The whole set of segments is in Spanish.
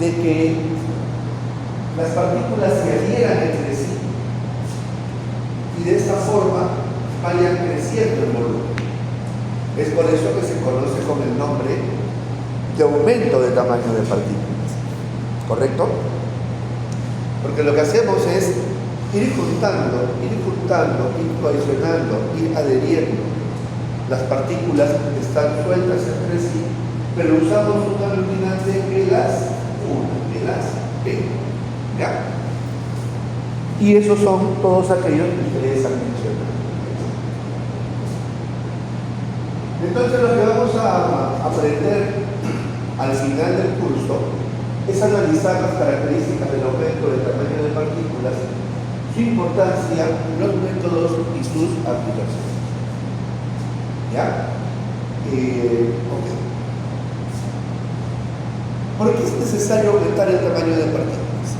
de que las partículas se adhieran entre sí y de esta forma vayan creciendo el volumen. Es por eso que se conoce con el nombre de aumento de tamaño de partículas, ¿correcto? Porque lo que hacemos es ir juntando, ir cohesionando, ir adheriendo las partículas que están sueltas entre sí, pero usamos un aglutinante que las une, que las pega, ¿ya? Y esos son todos aquellos que ustedes han mencionado. Entonces lo que vamos a aprender al final del curso es analizar las características del aumento del tamaño de partículas, su importancia, los métodos y sus aplicaciones. ¿Ya? Ok. ¿Por qué es necesario aumentar el tamaño de partículas?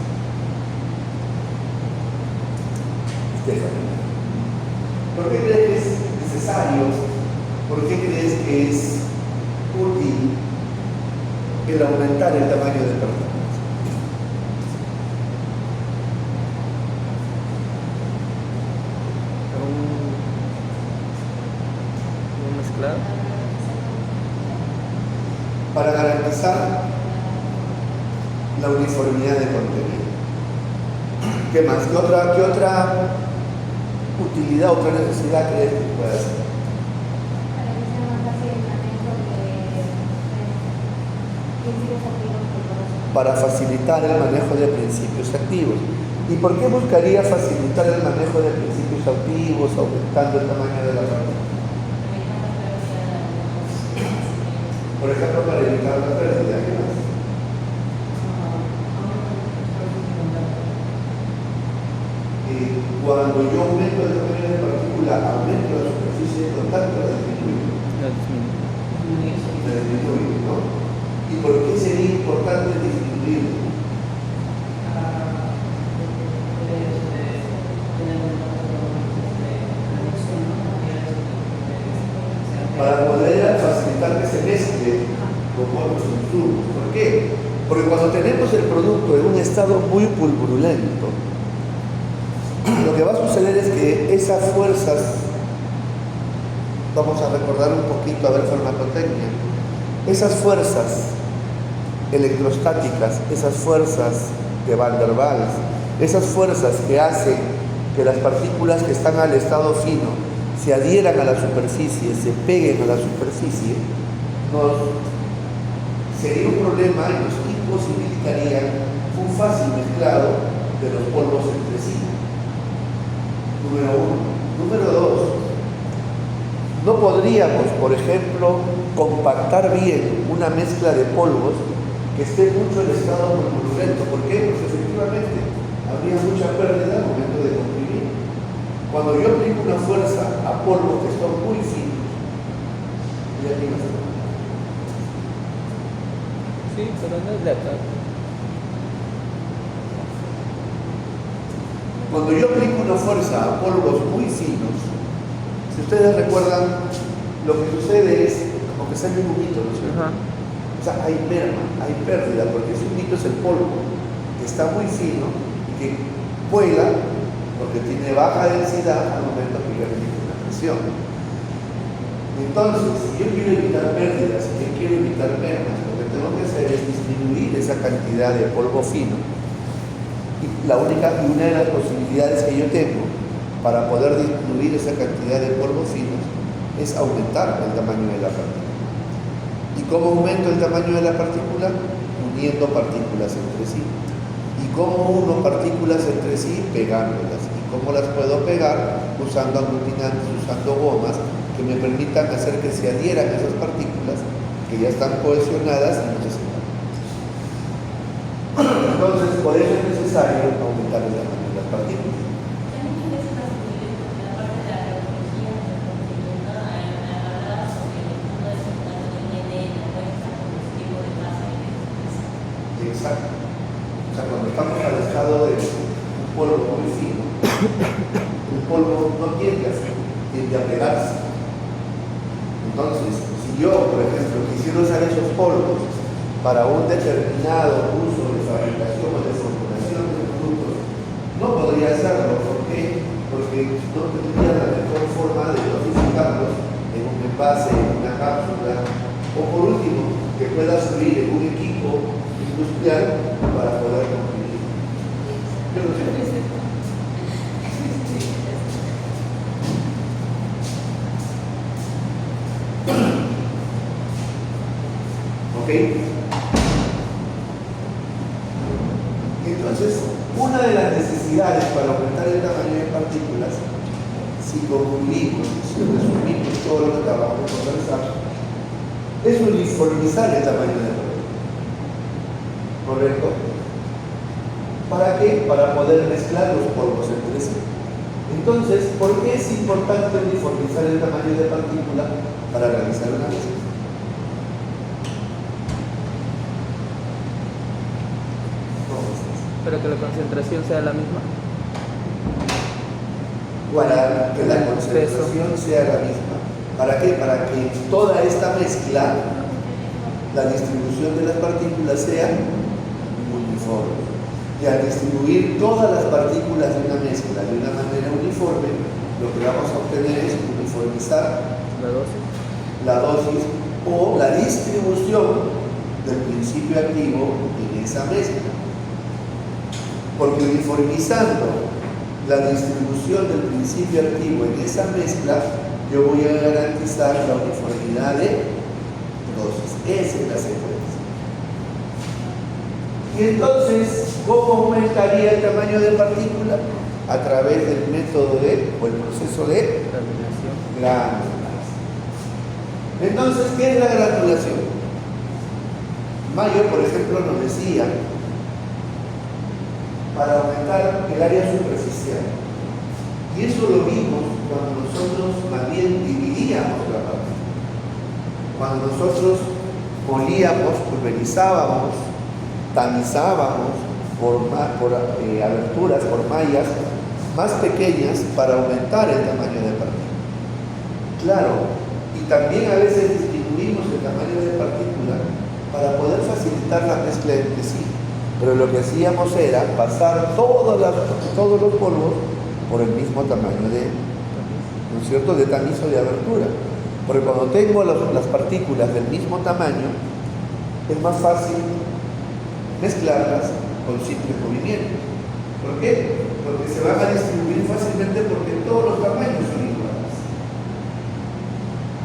Stephanie, ¿por qué crees que es necesario? ¿Por qué crees que es útil el aumentar el tamaño de partículas? ¿Un mezclado? Para garantizar la uniformidad de contenido. ¿Qué más? ¿Qué otra utilidad, otra necesidad crees que puede hacer? Para facilitar el manejo de principios activos. ¿Y por qué buscaría facilitar el manejo de principios activos aumentando el tamaño de la partícula? Por ejemplo, para evitar la pérdida. ¿Qué más? Cuando yo aumento el tamaño de partícula, aumento la superficie de contacto, la disminuyo. La disminuyo, ¿no? ¿Y por qué sería importante disminuirlo? Para poder facilitar que se mezcle con otros insumos. ¿Por qué? Porque cuando tenemos el producto en un estado muy pulverulento, lo que va a suceder es que esas fuerzas, vamos a recordar un poquito, a ver, farmacotecnia, esas fuerzas electrostáticas, esas fuerzas de Van der Waals, esas fuerzas que hacen que las partículas que están al estado fino se adhieran a la superficie, se peguen a la superficie, sería un problema y nos imposibilitaría un fácil mezclado de los polvos entre sí. Número uno. Número dos, no podríamos, por ejemplo, compactar bien una mezcla de polvos que esté mucho en estado pulverulento. ¿Por qué? Pues efectivamente habría mucha pérdida al momento de comprimir. Cuando yo aplico una fuerza a polvos que son muy finos, ya tienes. Sí, pero no es de acá. Cuando yo aplico una fuerza a polvos muy finos, si ustedes recuerdan, lo que sucede es como que sale un humito, ¿no es cierto? O sea, hay merma, hay pérdida, porque ese humito es el polvo, que está muy fino y que vuela porque tiene baja densidad al momento que yo aplico una presión. Entonces, si yo quiero evitar pérdidas, si yo quiero evitar mermas, lo que tengo que hacer es disminuir esa cantidad de polvo fino. Y una de las posibilidades que yo tengo para poder disminuir esa cantidad de polvos finos es aumentar el tamaño de la partícula. ¿Y cómo aumento el tamaño de la partícula? Uniendo partículas entre sí. ¿Y cómo uno partículas entre sí? Pegándolas. ¿Y cómo las puedo pegar? Usando aglutinantes, usando gomas que me permitan hacer que se adhieran esas partículas que ya están cohesionadas y no se separan. Entonces, por eso es necesario aumentar el tamaño de las partículas. Exacto. O sea, cuando estamos al estado de un polvo muy fino, el polvo no tiende a pegarse. Entonces, si yo, por ejemplo, quisiera usar esos polvos para un determinado uso de fabricación o de formulación de productos, no podría hacerlo. ¿Por qué? Porque no tendría la mejor forma de dosificarlos en un envase, en una cápsula, o por último, que pueda subir en un equipo industrial para poder competir. Yo no sé. ¿Ok? Entonces, una de las necesidades para aumentar el tamaño de partículas, si concluimos, si resumimos todo lo que acabamos de conversar, es uniformizar el tamaño de partículas. ¿Correcto? ¿Para qué? Para poder mezclar los polvos entre sí. Entonces, ¿por qué es importante uniformizar el tamaño de partícula para realizar una mezcla? Pero que la concentración sea la misma. Para que la concentración sea la misma. ¿Para qué? Para que toda esta mezcla, la distribución de las partículas sea uniforme. Y al distribuir todas las partículas de una mezcla de una manera uniforme, lo que vamos a obtener es uniformizar la dosis o la distribución del principio activo en esa mezcla. Porque uniformizando la distribución del principio activo en esa mezcla, yo voy a garantizar la uniformidad de dosis. Esa es la secuencia. Y entonces, ¿cómo aumentaría el tamaño de partícula? A través del método o el proceso de granulación. Entonces, ¿qué es la granulación? Mayo, por ejemplo, nos decía, para aumentar el área superficial. Y eso lo vimos cuando nosotros más bien dividíamos la partícula. Cuando nosotros molíamos, pulverizábamos, tamizábamos por aberturas, por mallas más pequeñas para aumentar el tamaño de partícula. Claro, y también a veces disminuimos el tamaño de partícula para poder facilitar la mezcla entre sí. Pero lo que hacíamos era pasar todos los polvos por el mismo tamaño ¿no es cierto?, de tamizo de abertura. Porque cuando tengo las partículas del mismo tamaño, es más fácil mezclarlas con simples movimientos. ¿Por qué? Porque se van a distribuir fácilmente porque todos los tamaños son iguales.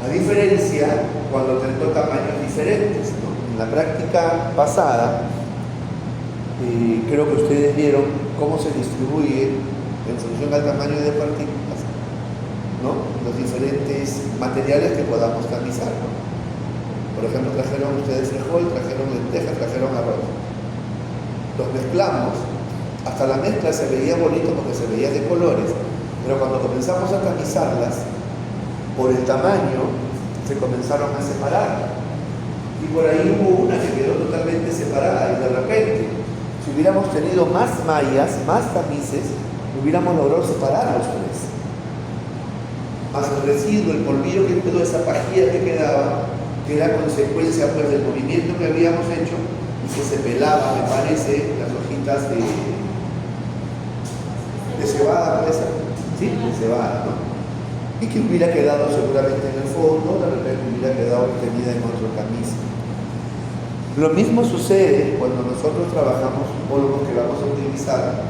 A diferencia cuando tengo tamaños diferentes, ¿no? En la práctica pasada, creo que ustedes vieron cómo se distribuye en función al tamaño de partículas, ¿no?, los diferentes materiales que podamos tamizar, ¿no? Por ejemplo, trajeron ustedes frijol, trajeron lentejas, trajeron arroz. Los mezclamos, hasta la mezcla se veía bonito porque se veía de colores, pero cuando comenzamos a tamizarlas, por el tamaño, se comenzaron a separar. Y por ahí hubo una que quedó totalmente separada y de repente, si hubiéramos tenido más mallas, más tamices, hubiéramos logrado separar los tres. Más el residuo, el polvillo que quedó, esa pajilla que quedaba, que era consecuencia pues del movimiento que habíamos hecho y que se pelaba, me parece, las hojitas de cebada, puede ser, ¿sí? De cebada, ¿no? Y que hubiera quedado seguramente en el fondo, de repente hubiera quedado obtenida en otro tamiz. Lo mismo sucede cuando nosotros trabajamos polvos que vamos a utilizar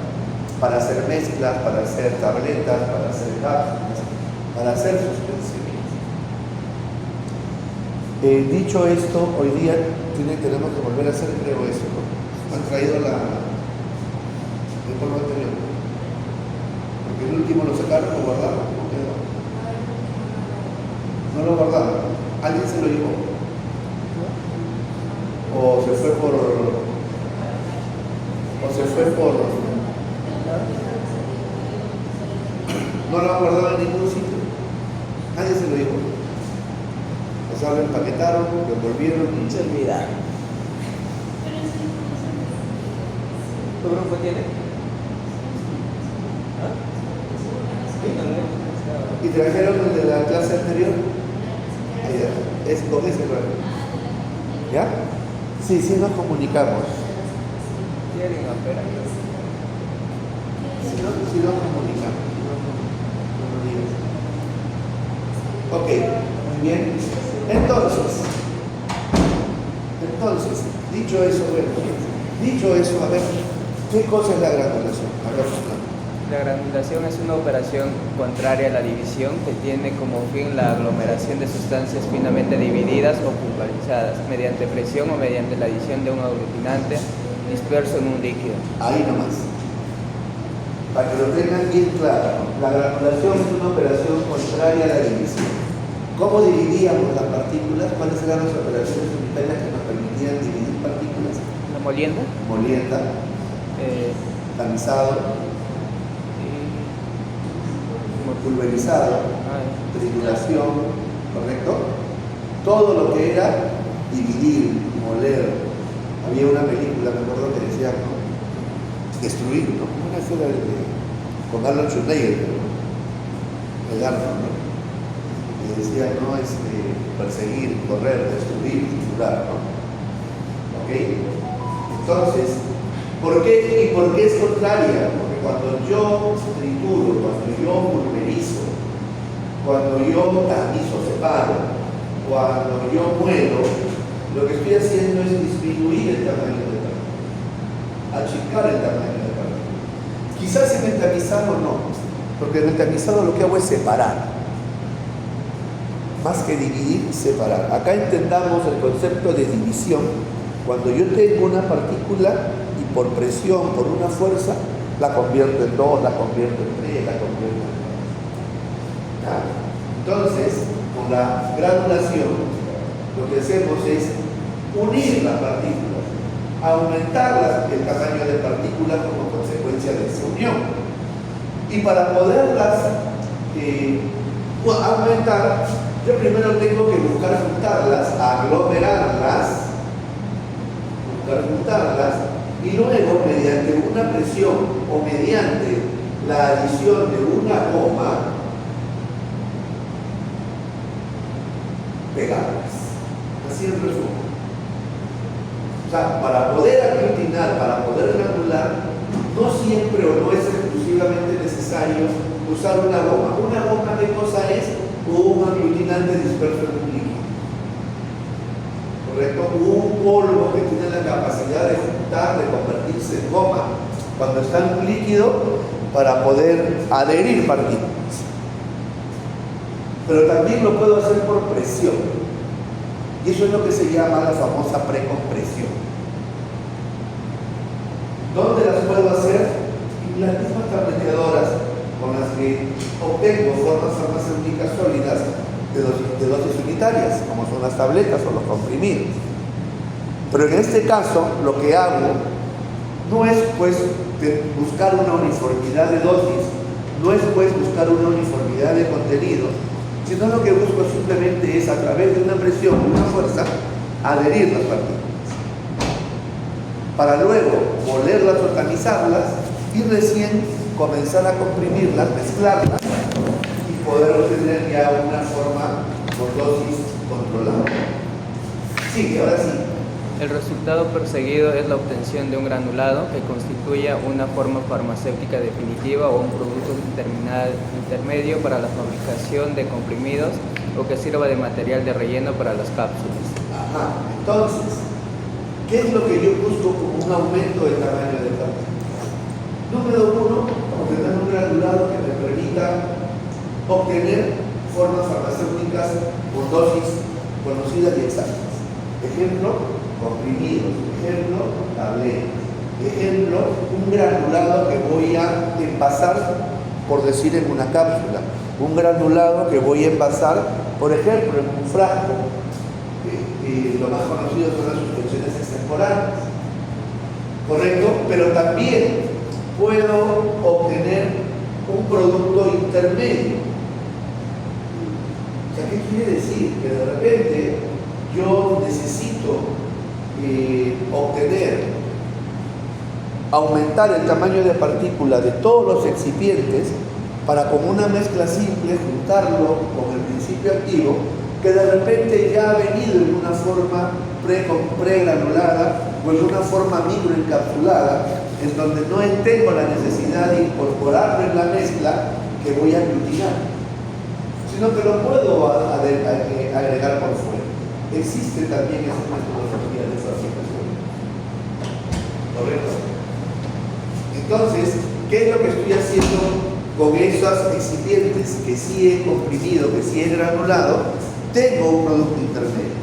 para hacer mezclas, para hacer tabletas, para hacer cápsulas, para hacer suspensiones. Dicho esto, hoy día tenemos que volver a hacer, creo, eso, ¿no? Han traído el polvo anterior. Porque el último lo sacaron o guardaron. ¿Cómo quedó? No lo guardaron. Alguien se lo llevó. O se fue por no lo han guardado en ningún sitio, nadie se lo llevó, o sea, lo empaquetaron, lo envolvieron y Se olvidaron. ¿Tu grupo tiene? ¿Ah? y trajeron el de la clase anterior. Es con ese lugar. ¿Ya? Sí, sí nos comunicamos. Quieren operar. Si nos comunicamos. Ok, muy bien. Entonces, dicho eso, a ver, ¿qué cosa es la granulación? A ver, La granulación es una operación contraria a la división que tiene como fin la aglomeración de sustancias finamente divididas o pulverizadas mediante presión o mediante la adición de un aglutinante disperso en un líquido. ahí nomás. Para que lo tengan bien claro, la granulación es una operación contraria a la división. ¿Cómo dividíamos las partículas? ¿Cuáles eran las operaciones unitarias que nos permitían dividir partículas? La molienda. Molienda, tamizado, pulverizado, trituración, ¿correcto? Todo lo que era dividir, moler. Había una película, me acuerdo que decía, ¿no? Destruir, ¿no? Una escena con Arnold Schwarzenegger, el Arnold, ¿no? Y decía, ¿no? Perseguir, correr, destruir, triturar, ¿no? ¿Ok? Entonces, ¿por qué? ¿Y por qué es contraria? Porque cuando yo trituro, cuando yo pulverizo, cuando yo tamizo, separo, cuando yo muelo, lo que estoy haciendo es disminuir el tamaño de partícula, achicar el tamaño de partícula. Quizás en el tamizado no, porque en el tamizado lo que hago es separar. Más que dividir, separar. Acá entendamos el concepto de división. Cuando yo tengo una partícula y por presión, por una fuerza, la convierto en 2, la convierto en 3, la convierto en 4. Entonces, con la granulación, lo que hacemos es unir las partículas, aumentar el tamaño de partículas como consecuencia de esa unión. Y para poderlas aumentar, yo primero tengo que buscar juntarlas, aglomerarlas, y luego mediante una presión o mediante la adición de una goma, pegarlas. Así en resumen. O sea, para poder aglutinar, para poder granular, no siempre o no es exclusivamente necesario usar una goma. ¿Una goma qué cosa es? Un aglutinante disperso en un líquido. ¿Correcto? Un polvo que tiene la capacidad de juntar, de convertirse en goma cuando está en un líquido para poder adherir partículas. Pero también lo puedo hacer por presión. Y eso es lo que se llama la famosa precompresión. ¿Dónde las puedo hacer? En las mismas tableteadoras con las que obtengo formas farmacéuticas sólidas de dosis unitarias, como son las tabletas o los comprimidos. Pero en este caso, lo que hago no es pues buscar una uniformidad de dosis, no es pues buscar una uniformidad de contenido, sino lo que busco simplemente es, a través de una presión, una fuerza, adherir las partículas, para luego molerlas o tamizarlas y recién comenzar a comprimirlas, mezclarlas y poder obtener ya una forma por dosis controlada. Sí, ahora sí. El resultado perseguido es la obtención de un granulado que constituya una forma farmacéutica definitiva o un producto intermedio para la fabricación de comprimidos o que sirva de material de relleno para las cápsulas. Ajá. Entonces, ¿qué es lo que yo busco como un aumento del tamaño del partícula? Número uno, obtener un granulado que me permita obtener formas farmacéuticas con dosis conocidas y exactas. Ejemplo, comprimidos. Ejemplo, tabletas. Ejemplo, un granulado que voy a envasar, por decir, en una cápsula. Un granulado que voy a envasar, por ejemplo, en un frasco. Lo más conocido son las suspensiones extemporáneas. ¿Correcto? Pero también puedo obtener un producto intermedio. O sea, ¿qué quiere decir? Que de repente yo necesito aumentar el tamaño de partícula de todos los excipientes para, con una mezcla simple, juntarlo con el principio activo que de repente ya ha venido en una forma pregranulada o en una forma microencapsulada, en donde no tengo la necesidad de incorporarlo en la mezcla que voy a aglutinar, sino que lo puedo agregar por fuera. Existe también esa metodología de fabricación. ¿Correcto? Entonces, ¿qué es lo que estoy haciendo con esos excipientes que sí he comprimido, que sí he granulado? Tengo un producto intermedio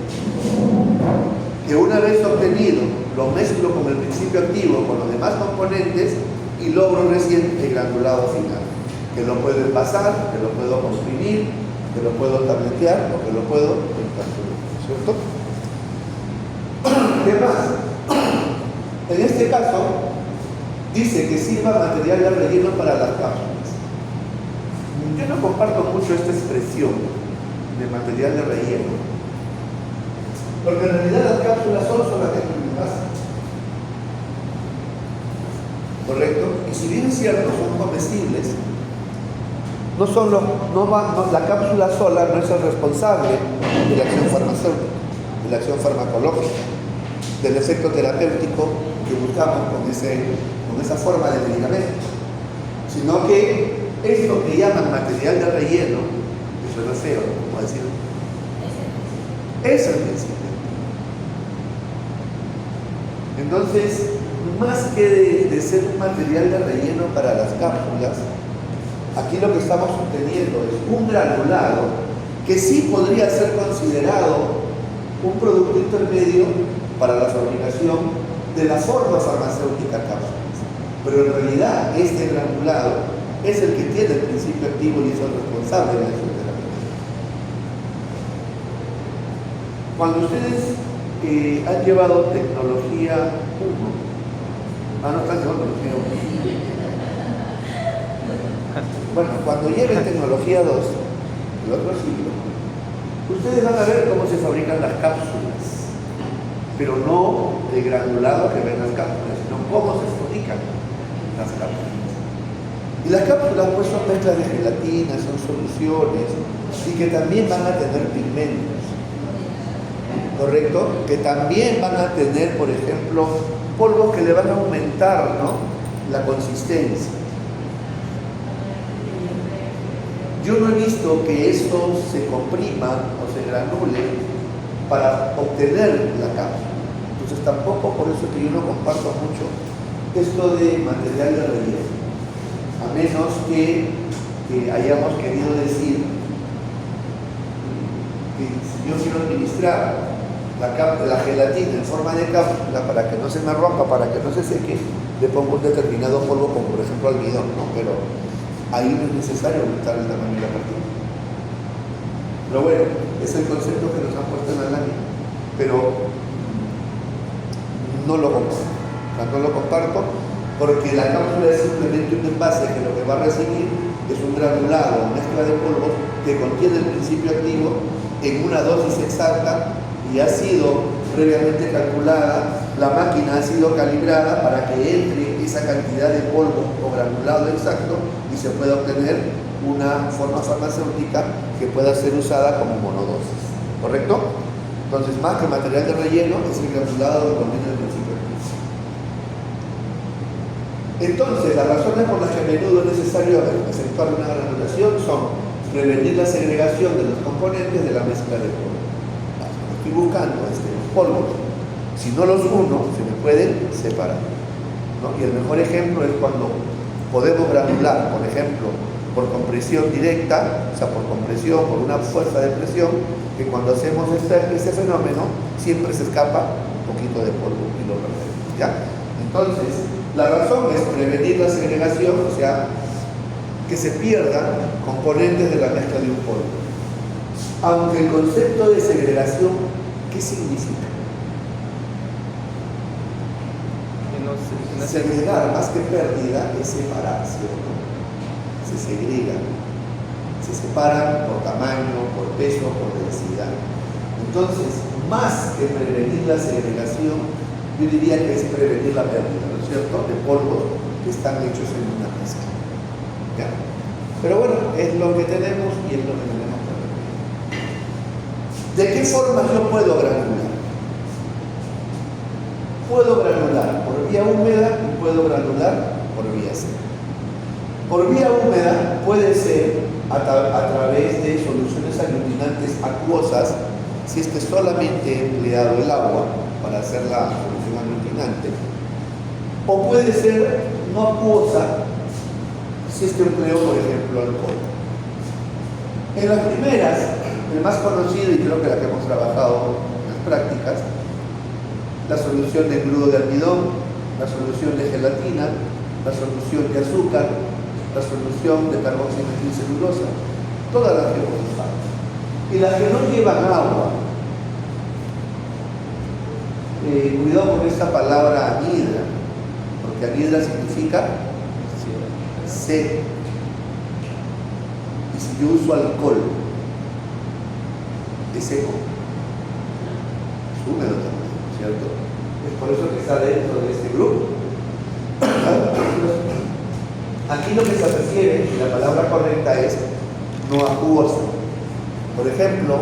que una vez obtenido lo mezclo con el principio activo, con los demás componentes y logro recién el granulado final, que lo puedo envasar, que lo puedo comprimir, que lo puedo tabletear o que lo puedo encapsular, ¿cierto? ¿Qué más? En este caso dice que sirva material de relleno para las cápsulas. Yo no comparto mucho esta expresión de material de relleno, porque en realidad las cápsulas son solamente un envase. ¿Correcto? Y si bien es cierto, son comestibles, la cápsula sola no es el responsable de la acción farmacéutica, de la acción farmacológica, del efecto terapéutico que buscamos con esa forma de medicamento, sino que esto que llaman material de relleno, que suena feo, como decir, es el principio. Entonces, más que de ser un material de relleno para las cápsulas, aquí lo que estamos obteniendo es un granulado que sí podría ser considerado un producto intermedio para la fabricación de la forma farmacéutica cápsulas. Pero en realidad este granulado es el que tiene el principio activo y es el responsable de la acción terapéutica. Cuando ustedes han llevado tecnología 1, no están llevando tecnología 1. Bueno, cuando lleven tecnología 2, el otro siglo, ustedes van a ver cómo se fabrican las cápsulas, pero no el granulado que ven las cápsulas, sino cómo se fabrican las cápsulas. Y las cápsulas pues son mezclas de gelatina, son soluciones, y que también van a tener pigmentos, ¿correcto? Que también van a tener, por ejemplo, polvos que le van a aumentar, ¿no?, la consistencia. Yo no he visto que esto se comprima o se granule para obtener la cápsula. Entonces tampoco, por eso que yo no comparto mucho esto de material de relleno, a menos que hayamos querido decir que si yo quiero administrar la gelatina en forma de cápsula para que no se me rompa, para que no se seque, le pongo un determinado polvo, como por ejemplo almidón, ¿no? Pero ahí no es necesario aumentar el tamaño de la partícula. Pero bueno, es el concepto que nos han puesto en la lámina, pero no lo comparto. O sea, no lo comparto porque la cápsula es simplemente un envase que lo que va a recibir es un granulado, una mezcla de polvos que contiene el principio activo en una dosis exacta y ha sido previamente calculada, la máquina ha sido calibrada para que entre esa cantidad de polvo o granulado exacto y se pueda obtener una forma farmacéutica que pueda ser usada como monodosis, ¿correcto? Entonces, más que material de relleno, es el granulado que contiene el principio activo. Entonces, las razones por las que a menudo es necesario efectuar una granulación son prevenir la segregación de los componentes de la mezcla de polvo. Estoy buscando los polvos, si no los uno, se me pueden separar, ¿no? Y el mejor ejemplo es cuando podemos granular, por ejemplo, por compresión directa, o sea, por compresión, por una fuerza de presión, que cuando hacemos este fenómeno, siempre se escapa un poquito de polvo y lo perdemos, ¿ya? Entonces, la razón es prevenir la segregación, o sea, que se pierdan componentes de la mezcla de un polvo. Aunque el concepto de segregación, ¿qué significa? Segregar, más que pérdida, es separarse, ¿no? Se segregan, se separan por tamaño, por peso, por densidad. Entonces, más que prevenir la segregación, yo diría que es prevenir la pérdida, ¿no es cierto?, de polvos que están hechos en una mezcla, ¿ya? Pero bueno, es lo que tenemos y es lo que tenemos que repetir. ¿De qué forma yo puedo granular? Puedo granular por vía húmeda y puedo granular por vía seca. Por vía húmeda puede ser a través de soluciones aglutinantes acuosas, si es que solamente he empleado el agua para hacer la solución aglutinante, o puede ser no acuosa si es que empleo, por ejemplo, alcohol. En las primeras, el más conocido y creo que la que hemos trabajado en las prácticas, la solución de crudo de almidón, la solución de gelatina, la solución de azúcar, la solución de carboximetilcelulosa, todas las que hemos usado. Y las que no llevan agua, cuidado con esta palabra anhidra, porque anhidra significa seco. Y si yo uso alcohol, es seco, es húmedo también, ¿cierto? Es por eso que está dentro de este grupo. Aquí lo que se refiere, y la palabra correcta es no acuosa. Por ejemplo,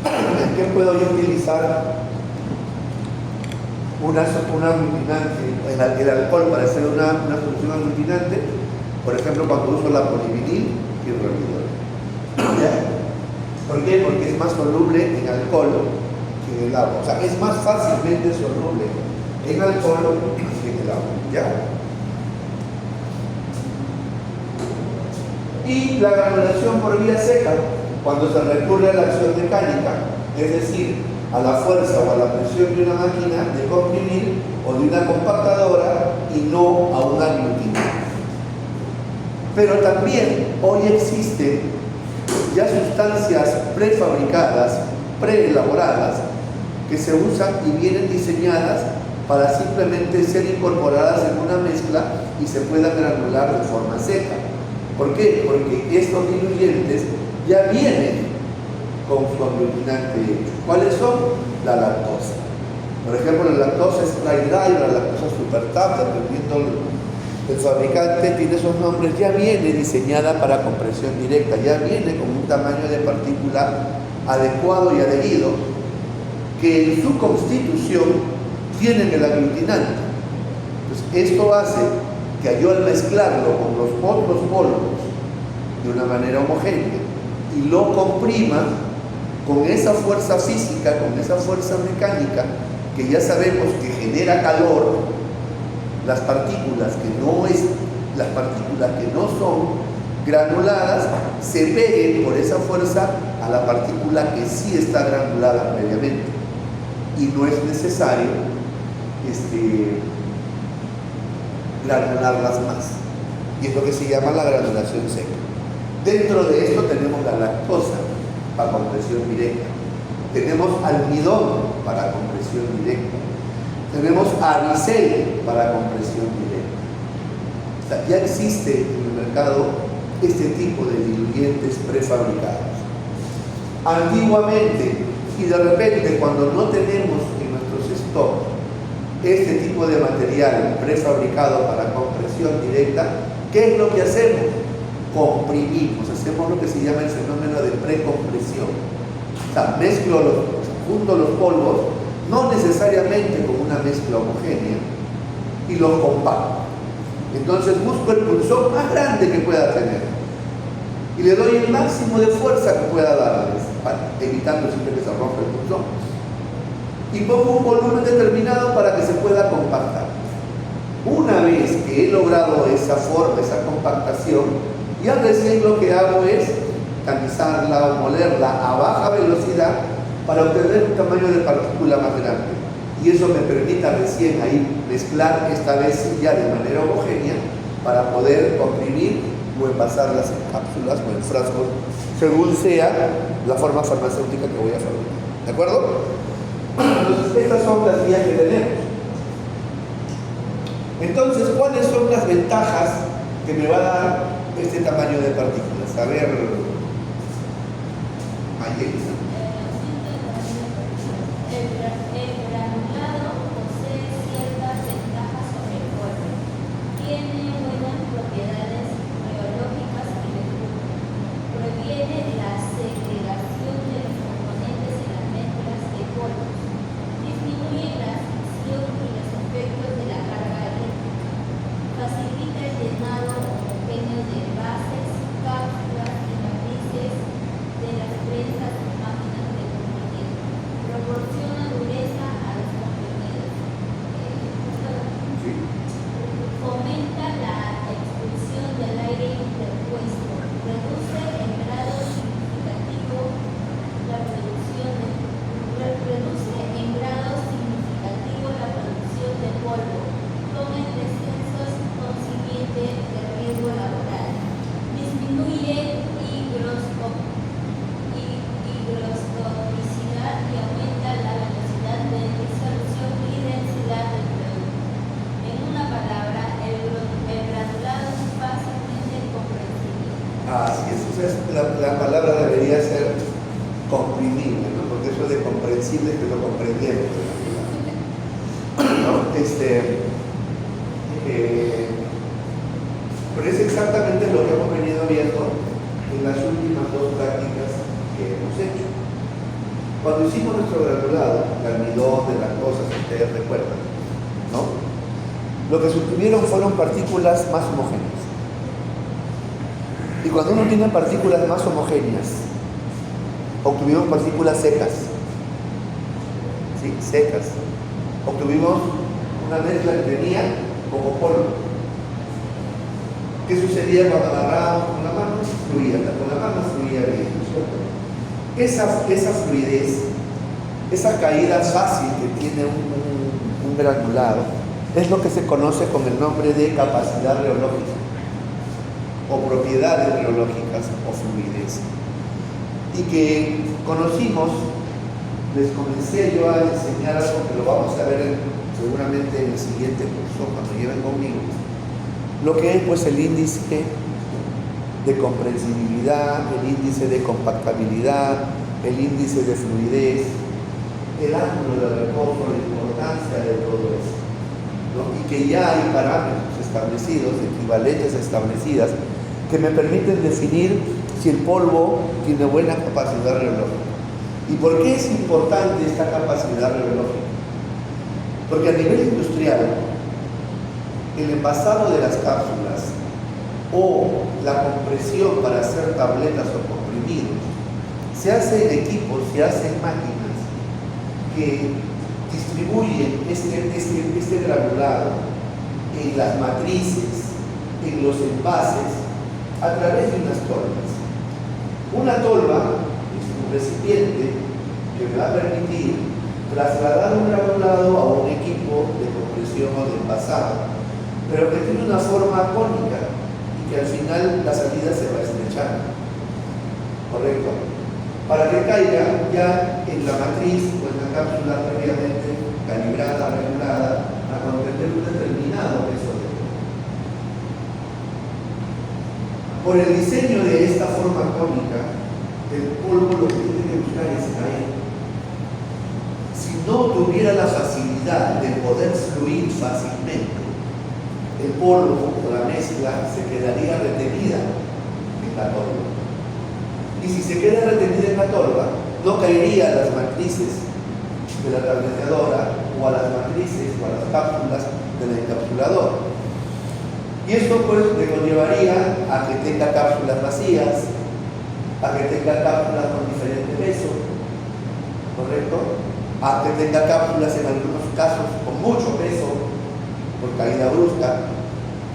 ¿en qué puedo yo utilizar una aglutinante, el alcohol para hacer una solución aglutinante? Por ejemplo, cuando uso la polivinil y rolidol. ¿Por qué? Porque es más soluble en alcohol que en el agua. O sea, es más fácilmente soluble en alcohol que en el agua. ¿Ya? Y la granulación por vía seca, cuando se recurre a la acción mecánica, es decir, a la fuerza o a la presión de una máquina de comprimir o de una compactadora y no a un aglutinante. Pero también hoy existen ya sustancias prefabricadas, preelaboradas, que se usan y vienen diseñadas para simplemente ser incorporadas en una mezcla y se puedan granular de forma seca. ¿Por qué? Porque estos diluyentes ya vienen con su aglutinante hecho. ¿Cuáles son? La lactosa. Por ejemplo, la lactosa Sprite Dry, la lactosa Supertap, dependiendo del fabricante, tiene esos nombres, ya viene diseñada para compresión directa, ya viene con un tamaño de partícula adecuado y adherido, que en su constitución tienen el aglutinante. Entonces, esto hace que yo al mezclarlo con los otros polvos de una manera homogénea y lo comprima con esa fuerza física, con esa fuerza mecánica que ya sabemos que genera calor, las partículas que no son granuladas se peguen por esa fuerza a la partícula que sí está granulada previamente y no es necesario granularlas más, y es lo que se llama la granulación seca. Dentro de esto tenemos la lactosa para compresión directa, tenemos almidón para compresión directa, tenemos aricel para compresión directa. O sea, ya existe en el mercado este tipo de diluyentes prefabricados. Antiguamente, y de repente cuando no tenemos en nuestros stocks este tipo de material prefabricado para compresión directa, ¿qué es lo que hacemos? Comprimimos, hacemos lo que se llama el fenómeno de precompresión. O sea, junto los polvos, no necesariamente con una mezcla homogénea, y los compacto. Entonces busco el pulsón más grande que pueda tener y le doy el máximo de fuerza que pueda darles, evitando siempre que se rompa el pulsón. Y pongo un volumen determinado para que se pueda compactar. Una vez que he logrado esa forma, esa compactación, ya recién lo que hago es tamizarla o molerla a baja velocidad para obtener un tamaño de partícula más grande. Y eso me permita recién ahí mezclar, esta vez ya de manera homogénea, para poder comprimir o envasarlas en cápsulas o en frascos, según sea la forma farmacéutica que voy a fabricar. ¿De acuerdo? Entonces, estas son las vías que tenemos. Entonces, ¿cuáles son las ventajas que me va a dar este tamaño de partículas? A ver, Mayeli. El granulado posee ciertas ventajas sobre el polvo. Tiene buenas propiedades biológicas y de flujo. Previene la segregación de los componentes en la Entonces, la palabra debería ser comprimible, ¿no? Porque eso de comprensible que lo comprendieron, ¿no? Pero es exactamente lo que hemos venido viendo en las últimas dos prácticas que hemos hecho. Cuando hicimos nuestro granulado, el almidón de las cosas, ustedes recuerdan, ¿no? Lo que se obtuvieron fueron partículas más homogéneas. Y cuando uno tiene partículas más homogéneas, obtuvimos partículas secas. ¿Sí? Secas. Obtuvimos una mezcla que tenía como polvo. ¿Qué sucedía cuando agarrábamos con la mano? Fluía, con la mano fluía bien, ¿no es cierto? Esa fluidez, esa caída fácil que tiene un granulado, es lo que se conoce con el nombre de capacidad reológica, o propiedades reológicas, o fluidez. Y que conocimos, les comencé yo a enseñar algo que lo vamos a ver seguramente en el siguiente curso, cuando lleven conmigo, lo que es pues el índice de comprensibilidad, el índice de compactabilidad, el índice de fluidez, el ángulo de reposo, la importancia de todo eso, ¿no? Y que ya hay parámetros establecidos, equivalentes establecidas, que me permiten definir si el polvo tiene buena capacidad reológica. ¿Y por qué es importante esta capacidad reológica? Porque a nivel industrial, el envasado de las cápsulas o la compresión para hacer tabletas o comprimidos se hace en equipos, se hace en máquinas que distribuyen este granulado en las matrices, en los envases, a través de unas tolvas. Una tolva es un recipiente que me va a permitir trasladar un granulado a un equipo de compresión o de envasado, pero que tiene una forma cónica y que al final la salida se va estrechando. ¿Correcto? Para que caiga ya en la matriz o en la cápsula previamente calibrada, regulada, a contener un determinado peso de polvo. Por el diseño de esta forma cónica, el polvo lo que tiene que buscar es caer. Si no tuviera la facilidad de poder fluir fácilmente, el polvo o la mezcla se quedaría retenida en la tolva. Y si se queda retenida en la tolva, no caería a las matrices de la tableteadora o a las matrices o a las cápsulas de la encapsuladora. Y esto pues le conllevaría a que tenga cápsulas vacías, a que tenga cápsulas con diferente peso, ¿correcto? A que tenga cápsulas en algunos casos con mucho peso, por caída brusca,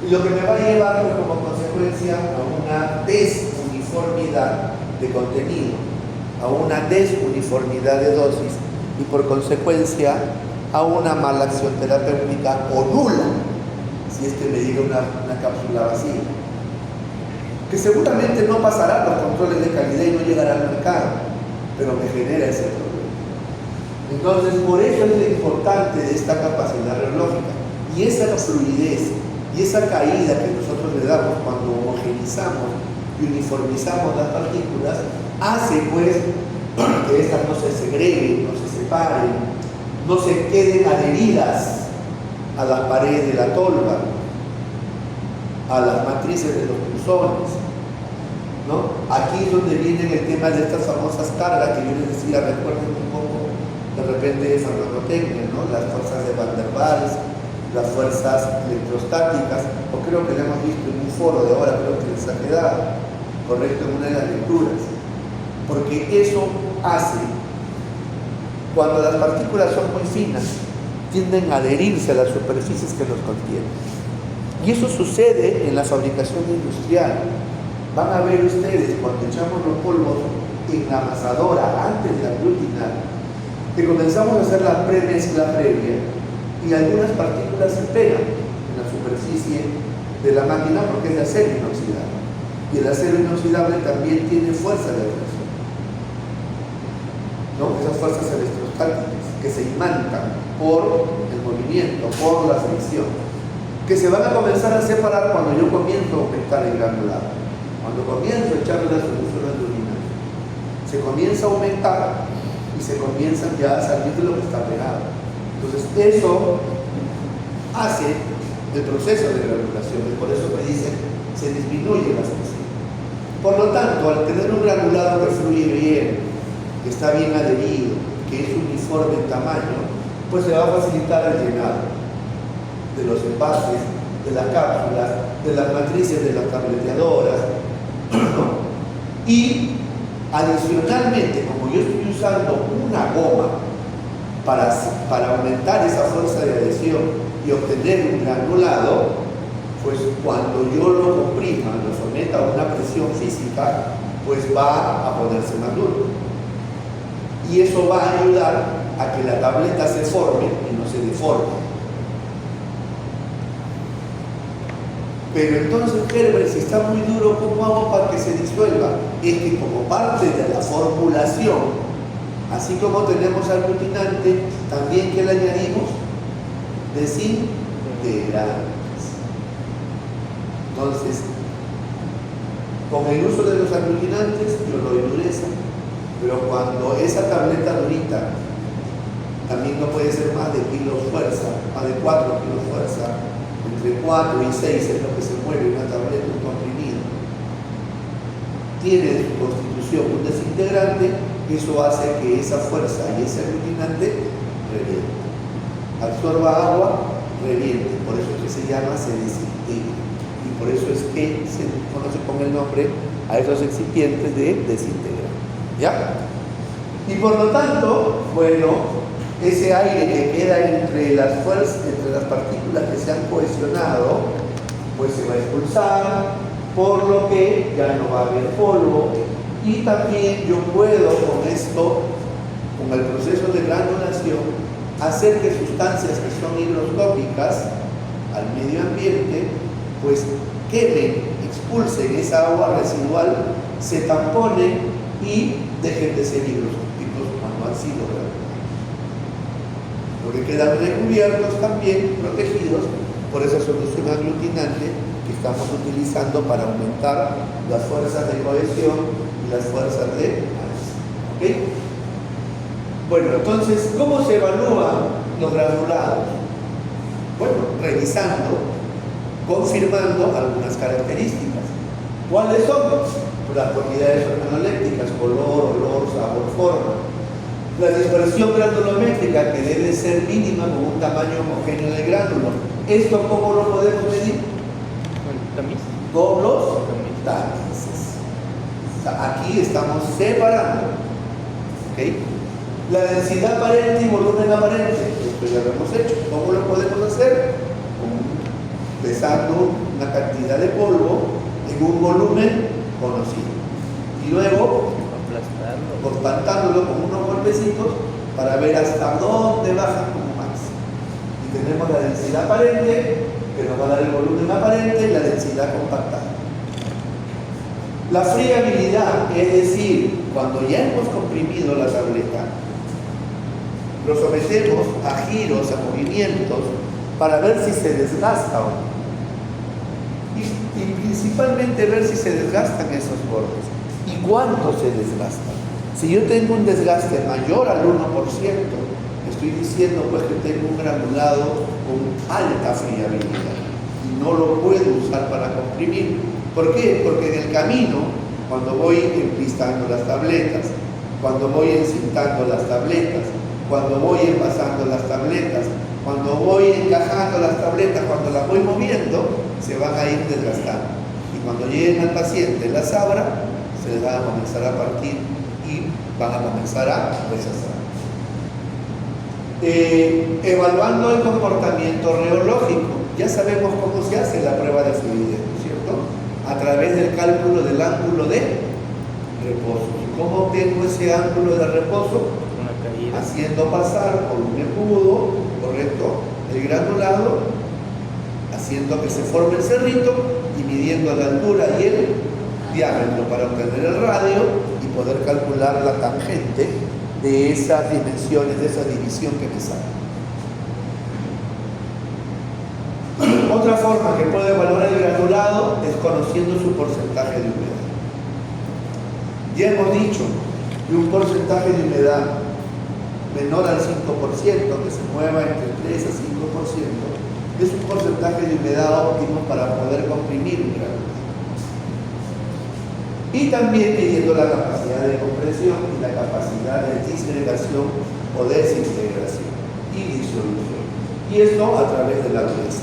y lo que me va a llevar pues, como consecuencia a una desuniformidad de contenido, a una desuniformidad de dosis y por consecuencia a una mala acción terapéutica o nula, si es que me diga una cápsula vacía, que seguramente no pasará los controles de calidad y no llegará al mercado, pero me genera ese problema. Entonces, por eso es lo importante de esta capacidad reológica. Y esa fluidez y esa caída que nosotros le damos cuando homogenizamos y uniformizamos las partículas, hace pues que estas no se segreguen, no se separen, no se queden adheridas a las paredes de la tolva, a las matrices de los pulsones, ¿no? Aquí es donde viene el tema de estas famosas cargas que yo les decía, recuerden un poco de repente de farmacotecnia, ¿no? Las fuerzas de Van der Waals, las fuerzas electrostáticas, o creo que lo hemos visto en un foro de ahora, creo que les ha quedado, correcto, en una de las lecturas, porque eso hace, cuando las partículas son muy finas, tienden a adherirse a las superficies que los contienen. Y eso sucede en la fabricación industrial. Van a ver ustedes, cuando echamos los polvos en la amasadora, antes de aglutinar, que comenzamos a hacer la premezcla previa, y algunas partículas se pegan en la superficie de la máquina porque es de acero inoxidable. Y el acero inoxidable también tiene fuerza de atracción, ¿no? Esas fuerzas electrostáticas que se imantan por el movimiento, por la fricción, que se van a comenzar a separar cuando yo comienzo a aumentar el granulado. Cuando comienzo a echarle la solución granulinaria, se comienza a aumentar y se comienzan ya a salir de lo que está pegado. Entonces eso hace el proceso de granulación, y por eso me dicen se disminuye la presión. Por lo tanto, al tener un granulado que fluye bien, que está bien adherido, que es uniforme en tamaño, pues se va a facilitar el llenado de los envases, de las cápsulas, de las matrices de las tableteadoras, ¿no? Y adicionalmente, como yo estoy usando una goma para aumentar esa fuerza de adhesión y obtener un granulado, pues cuando yo lo comprima, lo someta a una presión física, pues va a ponerse más duro. Y eso va a ayudar a que la tableta se forme y no se deforme. Pero entonces, Herbert, si está muy duro, ¿cómo hago para que se disuelva? Es que como parte de la formulación, así como tenemos aglutinante, también que le añadimos desintegrantes. Entonces, con el uso de los aglutinantes, yo lo endurezco. Pero cuando esa tableta durita también no puede ser más de kilos fuerza, más de 4 kilos fuerza, entre 4 y 6 es lo que se mueve una tableta, un comprimido. Tiene en su constitución un desintegrante, eso hace que esa fuerza y ese aglutinante reviente. Absorba agua, reviente, por eso es que se llama, se desintegra. Y por eso es que se conoce con el nombre a esos excipientes de desintegrar. ¿Ya? Y por lo tanto, bueno, ese aire que queda entre las fuerzas, entre las partículas que se han cohesionado, pues se va a expulsar, por lo que ya no va a haber polvo. Y también yo puedo con esto, con el proceso de granulación, hacer que sustancias que son higroscópicas al medio ambiente, pues queden, expulsen esa agua residual, se tamponen y dejen de ser higroscópicos cuando han sido granulados. Porque quedan recubiertos también, protegidos por esa solución aglutinante que estamos utilizando para aumentar las fuerzas de cohesión y las fuerzas de adhesión. ¿Ok? Bueno, entonces, ¿cómo se evalúan los granulados? Bueno, revisando, confirmando algunas características. ¿Cuáles son? Las propiedades organolépticas, color, olor, sabor, forma. La dispersión granulométrica, que debe ser mínima con un tamaño homogéneo del gránulo. ¿Esto cómo lo podemos medir? Con los tamices. O sea, aquí estamos separando. ¿Okay? La densidad aparente y volumen aparente. Esto ya lo hemos hecho. ¿Cómo lo podemos hacer? Pesando una cantidad de polvo en un volumen conocido. Y luego cortándolo con unos golpecitos para ver hasta dónde baja como máximo. Y tenemos la densidad aparente, que nos va a dar el volumen aparente, y la densidad compactada. La friabilidad, es decir, cuando ya hemos comprimido la tableta, lo sometemos a giros, a movimientos, para ver si se desgasta o no. Y principalmente ver si se desgastan esos bordes y cuánto se desgastan. Si yo tengo un desgaste mayor al 1%, estoy diciendo pues que tengo un granulado con alta friabilidad y no lo puedo usar para comprimir. ¿Por qué? Porque en el camino, cuando voy emplistando las tabletas, cuando voy encintando las tabletas, cuando voy envasando las tabletas, cuando voy encajando las tabletas, cuando las voy moviendo, se van a ir desgastando. Y cuando lleguen al paciente las abra, se les van a comenzar a partir y van a comenzar a rechazar. Evaluando el comportamiento reológico, ya sabemos cómo se hace la prueba de fluidez, ¿no es cierto? A través del cálculo del ángulo de reposo. ¿Y cómo obtengo ese ángulo de reposo? Haciendo pasar por un embudo, correcto, el granulado, haciendo que se forme el cerrito y midiendo la altura y el diámetro para obtener el radio y poder calcular la tangente de esas dimensiones, de esa división que me sale. Otra forma que puedo evaluar el granulado es conociendo su porcentaje de humedad. Ya hemos dicho que un porcentaje de humedad menor al 5%, que se mueva entre 3 a 5%, es un porcentaje de humedad óptimo para poder comprimir un granulado. Y también midiendo la capacidad de compresión y la capacidad de disgregación o desintegración y disolución. Y esto a través de la dureza.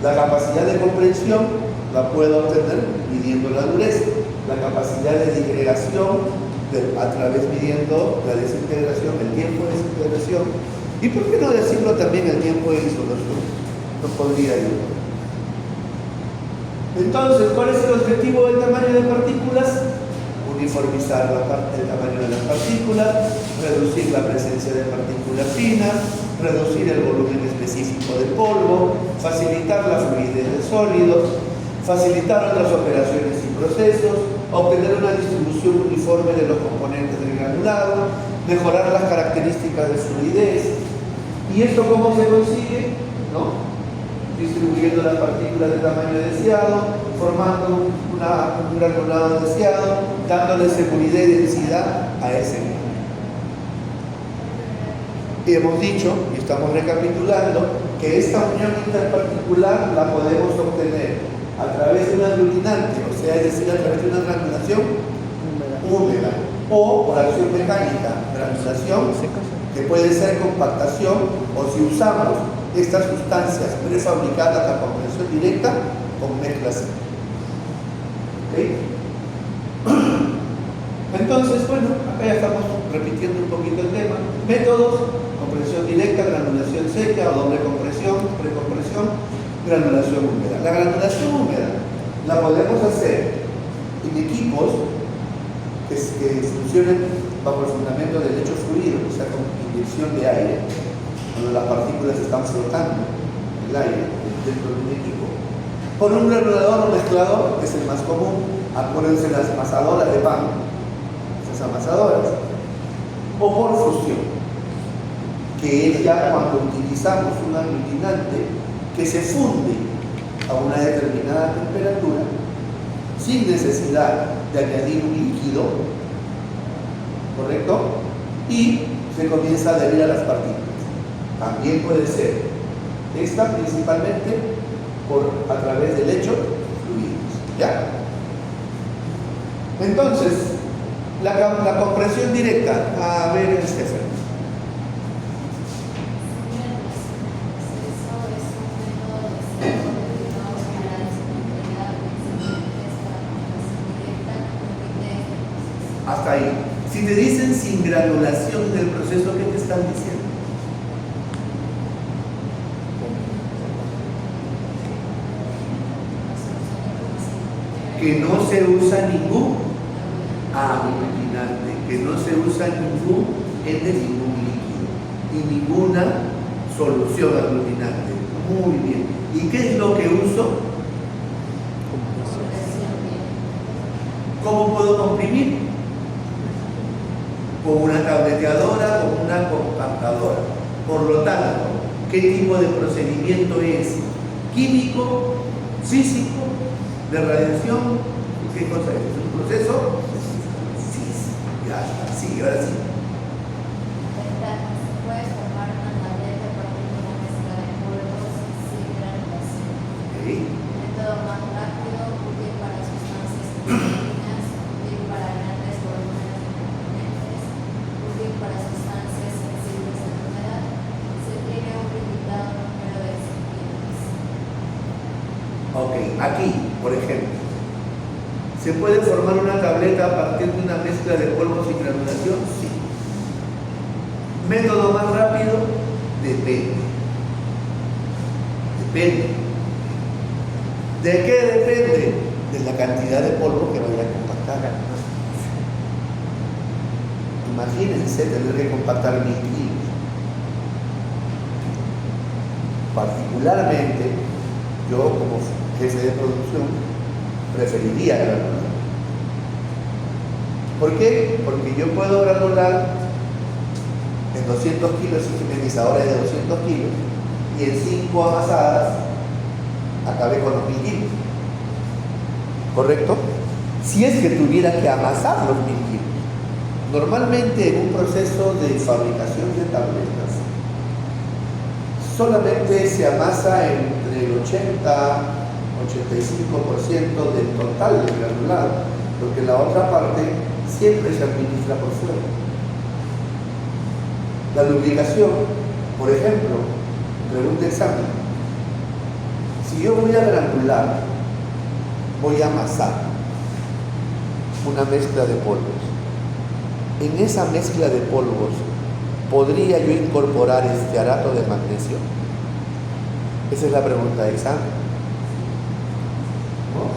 La capacidad de comprensión la puedo obtener midiendo la dureza. La capacidad de disgregación a través midiendo la desintegración, el tiempo de desintegración. Y por qué no decirlo también el tiempo de disolución. Nos podría ayudar. Entonces, ¿cuál es el objetivo del tamaño de partículas? Uniformizar el tamaño de las partículas, reducir la presencia de partículas finas, reducir el volumen específico del polvo, facilitar la fluidez de sólidos, facilitar otras operaciones y procesos, obtener una distribución uniforme de los componentes del granulado, mejorar las características de fluidez. ¿Y esto cómo se consigue? ¿No? Distribuyendo las partículas de tamaño deseado, formando un granulado deseado, dándole seguridad y densidad a ese granulado. Y hemos dicho, y estamos recapitulando, que esta unión interparticular la podemos obtener a través de un aglutinante, o sea, es decir, a través de una granulación húmeda, o por acción mecánica, granulación, que puede ser compactación, o si usamos estas sustancias prefabricadas a compresión directa con mezclas. ¿Okay? Entonces, bueno, acá ya estamos repitiendo un poquito el tema. Métodos: compresión directa, granulación seca o doble compresión, precompresión, granulación húmeda. La granulación húmeda la podemos hacer en equipos que funcionen bajo el fundamento del lecho fluido, o sea, con inyección de aire, cuando las partículas están flotando en el aire dentro de un equipo. Por un granulador o mezclador, que es el más común. Acuérdense las amasadoras de pan, esas amasadoras. O por fusión, que es ya cuando utilizamos un aglutinante que se funde a una determinada temperatura sin necesidad de añadir un líquido, ¿correcto? Y se comienza a adherir a las partículas. También puede ser esta principalmente a través del lecho fluidos. ¿Ya? Entonces, la compresión directa. A ver, Estefan. Hasta ahí. Si te dicen sin granulación del proceso, ¿qué te están diciendo? Que no se usa ningún aglutinante, que no se usa ningún líquido y ninguna solución aglutinante. Muy bien. ¿Y qué es lo que uso? ¿Cómo puedo comprimir? Con una tableteadora, con una compactadora. Por lo tanto, ¿qué tipo de procedimiento es? ¿Químico? ¿Físico? ¿De radiación? ¿Qué cosa es? ¿Es un proceso? Sí, ya está, sí, ahora sí. Puedes formar una tableta por una mezcla de polvos sin granulación. Okay. Método más rápido, útil para sustancias pequeñas, útil para grandes volúmenes de componentes, útil para sustancias sensibles a la humedad. Se tiene un limitado número de excipientes. Ok, aquí, por ejemplo, ¿se puede formar una tableta a partir de una mezcla de polvos sin granulación? Sí. ¿Método más rápido? Depende. Depende. ¿De qué depende? De la cantidad de polvo que vaya a compactar. Imagínense tener que compactar 1000 kilos. Particularmente, yo como jefe de producción preferiría granular. ¿Por qué? Porque yo puedo granular en 200 kilos, si mi mecanizadora es de 200 kilos, y en 5 amasadas acabé con los 1000 kilos. ¿Correcto? Si es que tuviera que amasar los 1000 kilos. Normalmente en un proceso de fabricación de tabletas, solamente se amasa entre el 80-85% del total del granulado, porque la otra parte siempre se administra por fuera. La lubricación, por ejemplo, pregunta examen. Si yo voy a granular, voy a amasar una mezcla de polvos. En esa mezcla de polvos, ¿podría yo incorporar estearato de magnesio? Esa es la pregunta de examen. ¿No?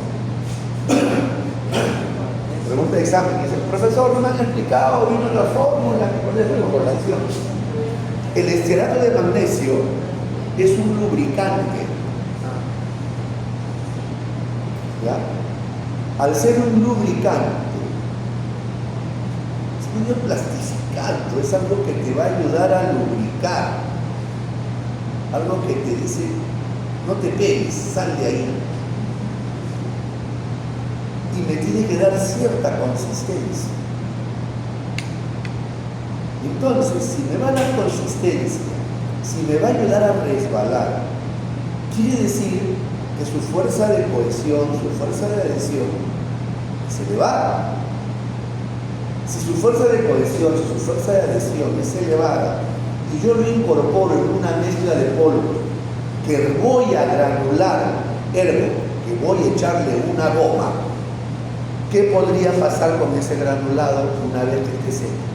Pregunta de examen. Dice, profesor, no me han explicado, vino la fórmula, ¿cuál es la correlación? El estearato de magnesio es un lubricante. ¿Ya? Al ser un lubricante, es medio plastificante, es algo que te va a ayudar a lubricar, algo que te dice, no te pegues, sal de ahí. Y me tiene que dar cierta consistencia. Entonces, si me va a dar consistencia, si me va a ayudar a resbalar, quiere decir que su fuerza de cohesión, su fuerza de adhesión, es elevada. Si su fuerza de cohesión, si su fuerza de adhesión es elevada, y yo lo incorporo en una mezcla de polvo que voy a granular, ergo, que voy a echarle una goma, ¿qué podría pasar con ese granulado una vez que esté seco?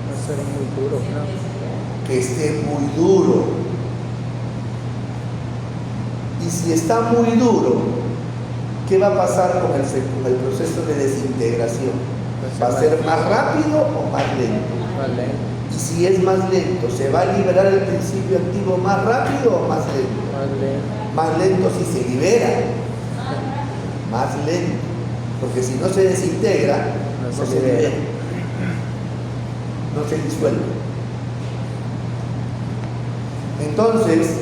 Va a ser muy duro, ¿no? Que esté muy duro. Y si está muy duro, ¿qué va a pasar con el proceso de desintegración? ¿Va a ser más rápido o más lento? Más lento. Y si es más lento, ¿se va a liberar el principio activo más rápido o más lento? Más lento. Más lento si se libera. Más lento. Porque si no se desintegra, No no se se libera. libera. No se disuelve. Entonces,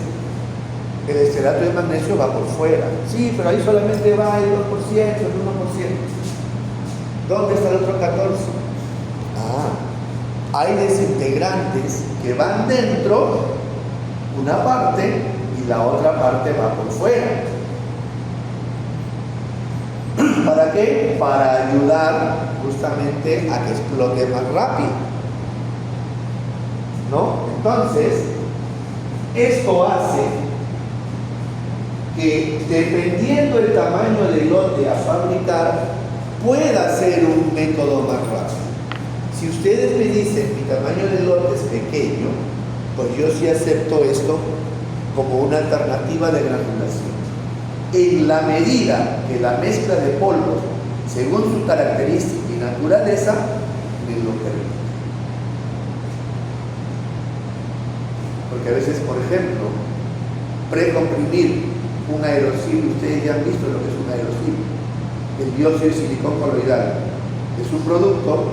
el estearato de magnesio va por fuera. Sí, pero ahí solamente va el 2%, el 1%. ¿Dónde está el otro 14%? Hay desintegrantes que van dentro, una parte, y la otra parte va por fuera. ¿Para qué? Para ayudar justamente a que explote más rápido. ¿No? Entonces, esto hace que dependiendo del tamaño del lote a fabricar, pueda ser un método más rápido. Si ustedes me dicen mi tamaño de lote es pequeño, pues yo sí acepto esto como una alternativa de granulación. En la medida que la mezcla de polvos, según su característica y naturaleza, me lo permite. Porque a veces, por ejemplo, precomprimir un aerosil, ustedes ya han visto lo que es un aerosil, el dióxido de silicón coloidal. Es un producto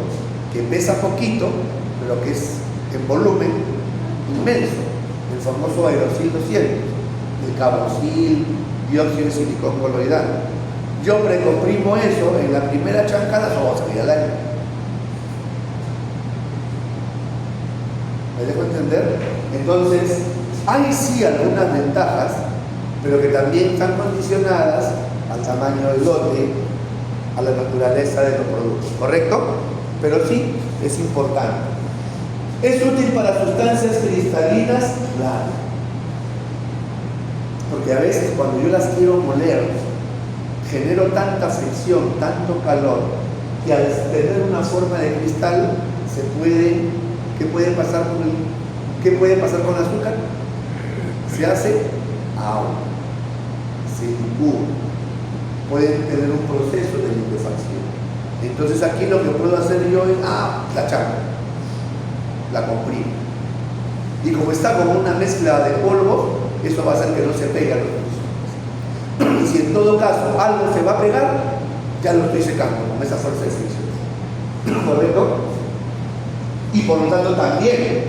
que pesa poquito, pero que es en volumen inmenso, el famoso aerosil 200, el carboxil, dióxido de silicón coloidal. Yo precomprimo eso, en la primera chancada se va a salir al aire. ¿Me dejo entender? Entonces, hay sí algunas ventajas, pero que también están condicionadas al tamaño del lote, a la naturaleza de los productos, ¿correcto? Pero sí, es importante. ¿Es útil para sustancias cristalinas? Claro. Porque a veces cuando yo las quiero moler, genero tanta fricción, tanto calor, que al tener una forma de cristal, ¿qué puede pasar con el azúcar? Se hace agua, se licúa, pueden tener un proceso de liquefacción. Entonces aquí lo que puedo hacer yo es, la chanca, la comprimo. Y como está como una mezcla de polvo, eso va a hacer que no se pegue a los dos. Y si en todo caso algo se va a pegar, ya lo estoy secando con esa fuerza de fricción. ¿Correcto? Y por lo tanto también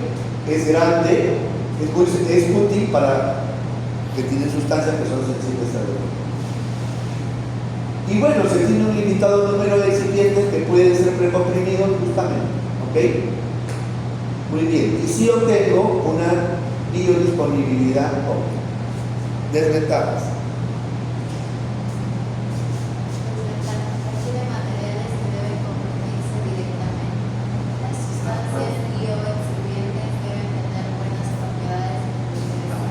es grande, es útil para que tiene sustancias que son sensibles al dolor. Y bueno, se tiene un limitado número de excipientes que pueden ser precomprimidos justamente. ¿Ok? Muy bien. Y si obtengo una biodisponibilidad óptima. Desventajas. Requiere materiales que deben comprimirse directamente. Las sustancias y o excipientes deben tener buenas propiedades nutritivas.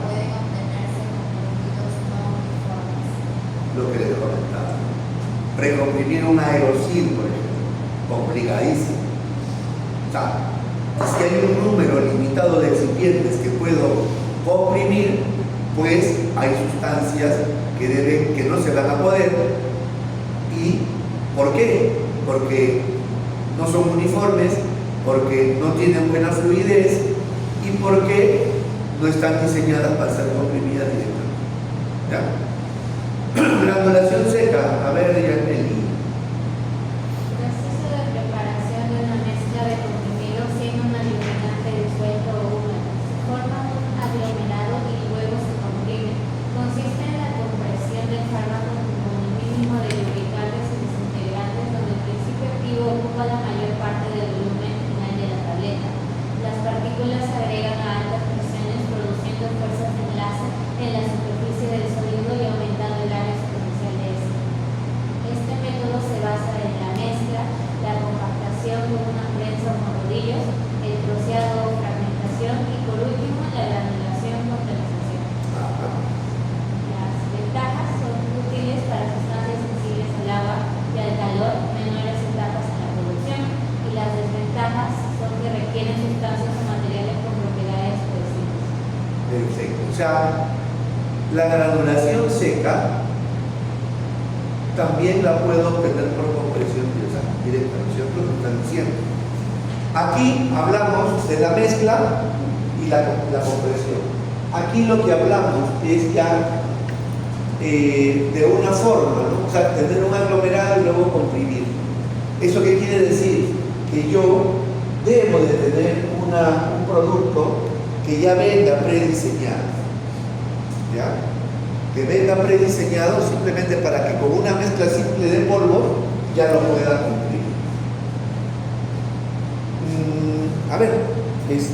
Pueden obtenerse con fluidos no uniformes. Lo que les comentaba. Precomprimir un aerosil, por ejemplo, complicadísimo. O sea, si hay un número limitado de excipientes que puedo comprimir, pues hay sustancias que no se van a poder. ¿Y por qué? Porque no son uniformes, porque no tienen buena fluidez y porque no están diseñadas para ser comprimidas directamente. ¿Ya? Granulación seca. A ver, Yaneli. Proceso de preparación de una mezcla de comprimidos sin un aglutinante disuelto o húmedo. Se forma un aglomerado y luego se comprime. Consiste en la compresión del fármaco con el mínimo de lubricantes y desintegrantes, donde el principio activo ocupa la mayor parte del volumen final de la tableta. Las partículas se agregan a altas presiones, produciendo fuerzas de enlace en la superficie del sólido y aumentando el área superficial de este. Este método se basa en la mezcla, la compactación con una prensa o con rodillos, el troceado o fragmentación y por último la granulación con tonalización. Las ventajas son útiles para sustancias sensibles al agua y al calor, menores etapas en la producción, y las desventajas son que requieren sustancias o materiales con propiedades cohesivas. Perfecto. O sea, la granulación seca también la puedo obtener por compresión directa, ¿no es cierto? Lo están diciendo. Aquí hablamos de la mezcla y la compresión. Aquí lo que hablamos es ya de una forma, ¿no? O sea, tener un aglomerado y luego comprimir. ¿Eso qué quiere decir? Que yo debo de tener un producto que ya venga prediseñado. ¿Ya? Que venga prediseñado simplemente para que con una mezcla simple de polvo ya lo pueda cumplir. A ver, Luis.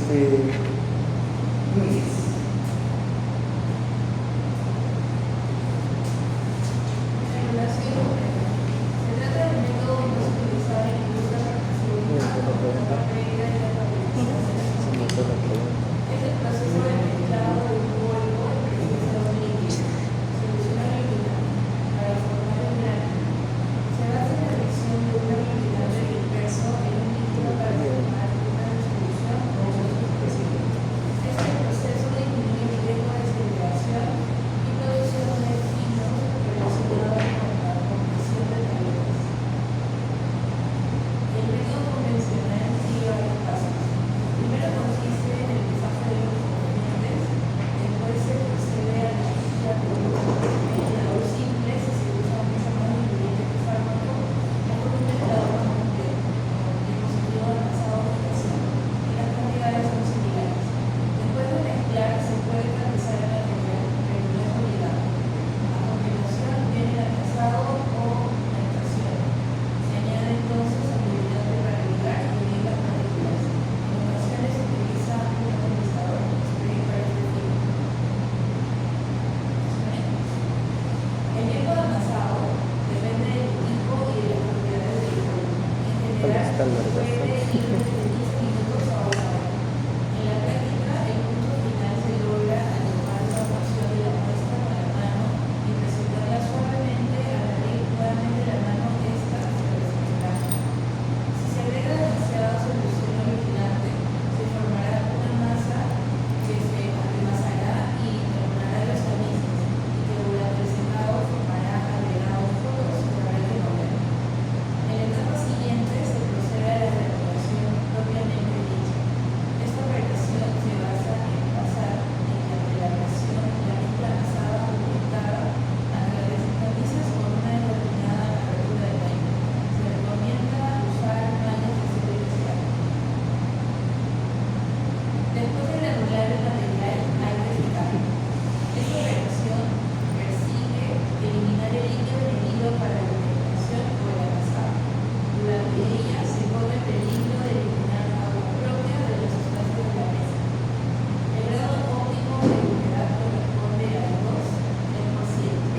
En la etapa siguiente se procede a la regulación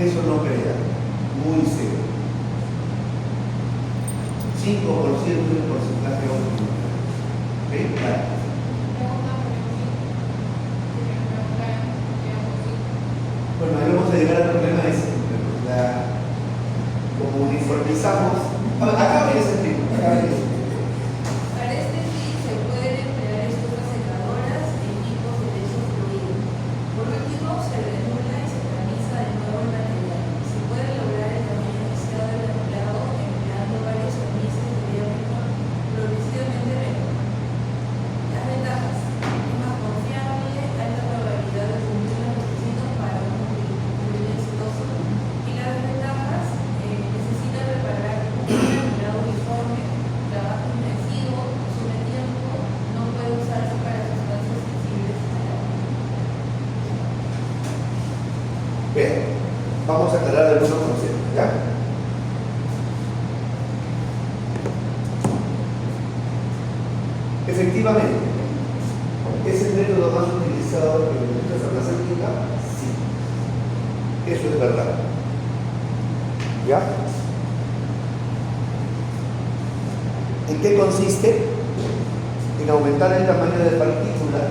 eso no crea, muy serio. 5% es el porcentaje óptimo. ¿Ok? Claro. Bueno, ahí vamos a llegar al problema ese. Como uniformizamos. Acá viene ese tipo. Para este fin se pueden emplear estufas secadoras y equipos de lecho fluido. Por último, se regula y se tamiza de nuevo el material. Se puede lograr el tamaño deseado del empleado empleando varios tamices de diámetro progresivamente menor. Las ventajas: es más confiable, alta probabilidad de cumplir los requisitos para un cumplimiento exitoso. Y las desventajas: necesita preparar un granulado uniforme, trabajo intensivo, consume tiempo, no puede usarse para sustancias sensibles al agua. Bien, vamos a aclarar algunos conceptos, ¿ya? Efectivamente, ¿es el método más utilizado en la industria farmacéutica? Sí. Eso es verdad. ¿Ya? ¿En qué consiste? En aumentar el tamaño de partícula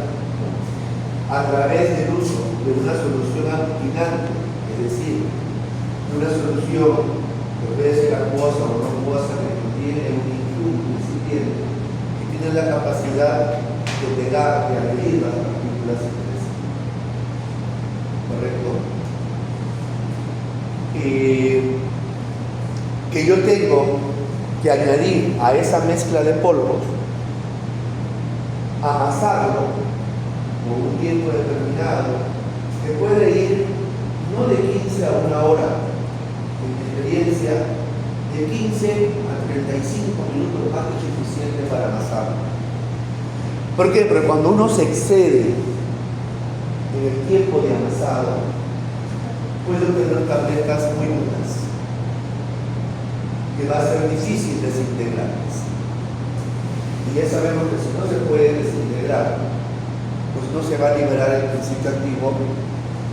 a través del uso de una solución aglutinante, es decir, de una solución que puede ser acuosa o no acuosa, que contiene un incipiente, que tiene la capacidad de pegar, de adherir las partículas entre sí. ¿Correcto? Que yo tengo que añadir a esa mezcla de polvos, amasarlo por un tiempo determinado, que puede ir no de 15 a 1 hora, en mi experiencia, de 15 a 35 minutos más que suficiente para amasarlo. ¿Por qué? Porque cuando uno se excede en el tiempo de amasado, puede obtener tabletas muy duras, que va a ser difícil desintegrarlas. Y ya sabemos que si no se puede desintegrar, pues no se va a liberar el principio activo,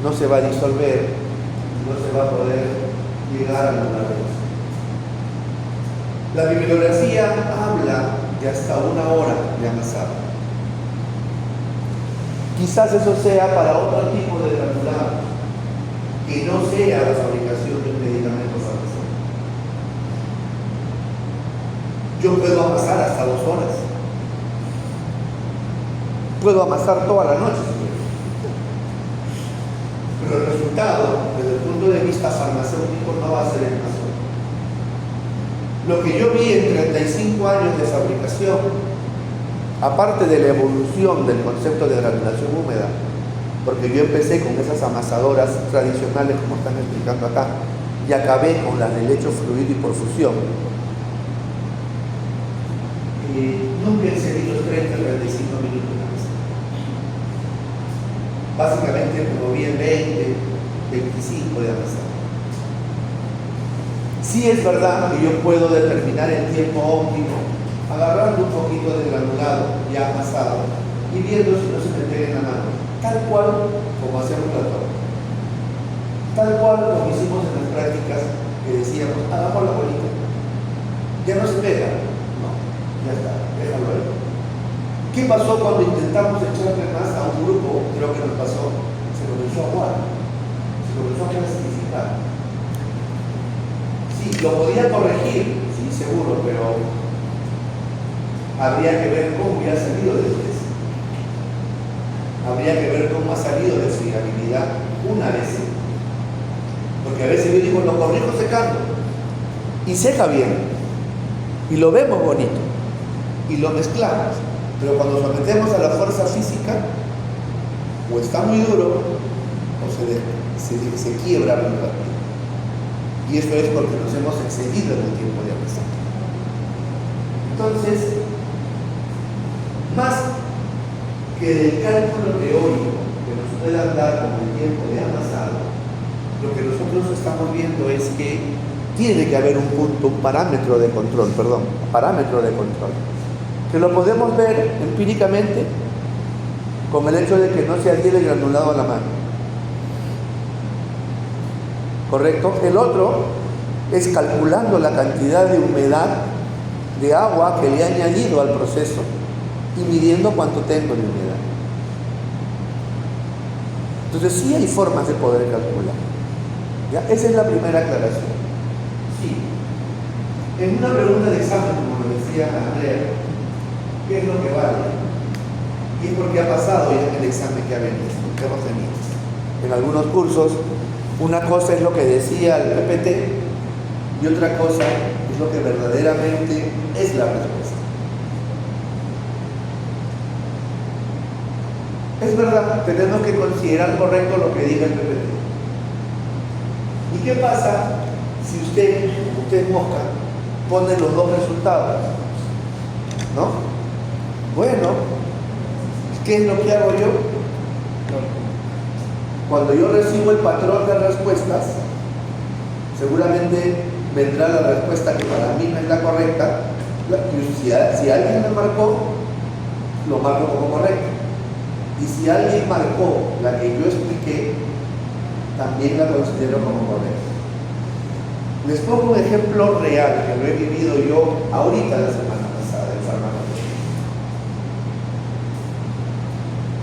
no se va a disolver, no se va a poder llegar a la luz. La bibliografía habla de hasta 1 hora de amasado. Quizás eso sea para otro tipo de granulado, que no sea la fabricación de un medicamento farmacéutico. Yo puedo amasar hasta 2 horas. Puedo amasar toda la noche. Pero el resultado, desde el punto de vista farmacéutico, no va a ser el mismo. Lo que yo vi en 35 años de fabricación, aparte de la evolución del concepto de granulación húmeda, porque yo empecé con esas amasadoras tradicionales, como están explicando acá, y acabé con las de lecho fluido y por fusión. Nunca excedí los 30 o 35 minutos. Básicamente como bien 20, 25 de amasado. Sí es verdad que yo puedo determinar el tiempo óptimo agarrando un poquito de granulado ya amasado y viendo si no se me pega en la mano, tal cual como hacemos la torta, tal cual como hicimos en las prácticas que decíamos, hagamos la bolita, ya no se pega, no, ya está, déjalo ahí. ¿Qué pasó cuando intentamos echarle más a un grupo? Creo que nos pasó, se comenzó a aguar, se comenzó a clasificar. Sí, lo podía corregir, sí, seguro, pero habría que ver cómo hubiera salido después. Habría que ver cómo ha salido de friabilidad una vez. Porque a veces yo digo, lo corrijo secando y seca bien y lo vemos bonito y lo mezclamos, pero cuando sometemos a la fuerza física o está muy duro o se quiebra muy rápido. Y eso es porque nos hemos excedido en el tiempo de amasado. Entonces, más que del cálculo teórico que nos puedan dar con el tiempo de amasado, lo que nosotros estamos viendo es que tiene que haber un parámetro de control, que lo podemos ver empíricamente con el hecho de que no se adhiere el granulado a la mano. ¿correcto? El otro es calculando la cantidad de humedad de agua que le he añadido al proceso y midiendo cuánto tengo de humedad. Entonces sí hay formas de poder calcular. ¿Ya? Esa es la primera aclaración. Sí. En una pregunta de examen, como lo decía Andrea, ¿qué es lo que vale? Y es porque ha pasado ya en el examen que ha venido, que hemos tenido. En algunos cursos, una cosa es lo que decía el PPT y otra cosa es lo que verdaderamente es la respuesta. Es verdad, tenemos que considerar correcto lo que diga el PPT. ¿Y qué pasa si usted mosca, pone los dos resultados? ¿No? Bueno, ¿qué es lo que hago yo? Cuando yo recibo el patrón de respuestas, seguramente vendrá la respuesta que para mí no es la correcta. Y si alguien me marcó, lo marco como correcto. Y si alguien marcó la que yo expliqué, también la considero como correcta. Les pongo un ejemplo real que lo he vivido yo ahorita la semana pasada en farmacología.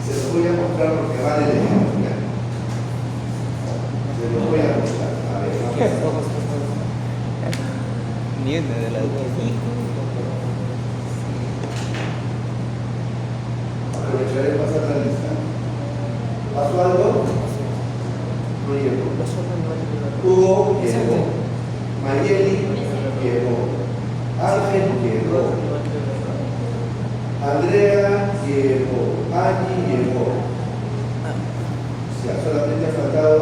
Se los voy a mostrar porque vale el ejemplo. ¿Ya? Se los voy a mostrar. A ver, vamos a ver. Ni una de las dos. Aprovecharé de pasar la lista. ¿Pasó algo? No llegó. Hugo llegó. Mayeli llegó. Ángel llegó. Andrea llegó. Angie llegó. Ya solamente ha faltado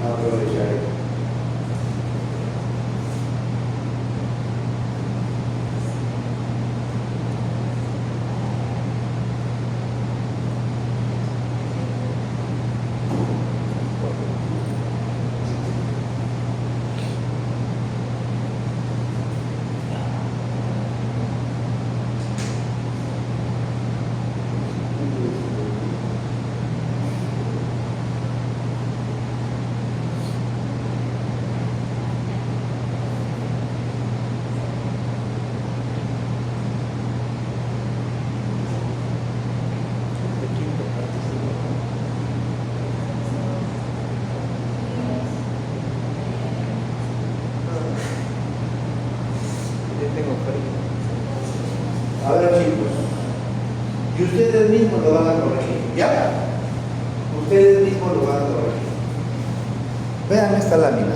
aprovecharé. A ver, chicos, y ustedes mismos lo van a corregir, ¿ya? Ustedes mismos lo van a corregir. Vean esta lámina.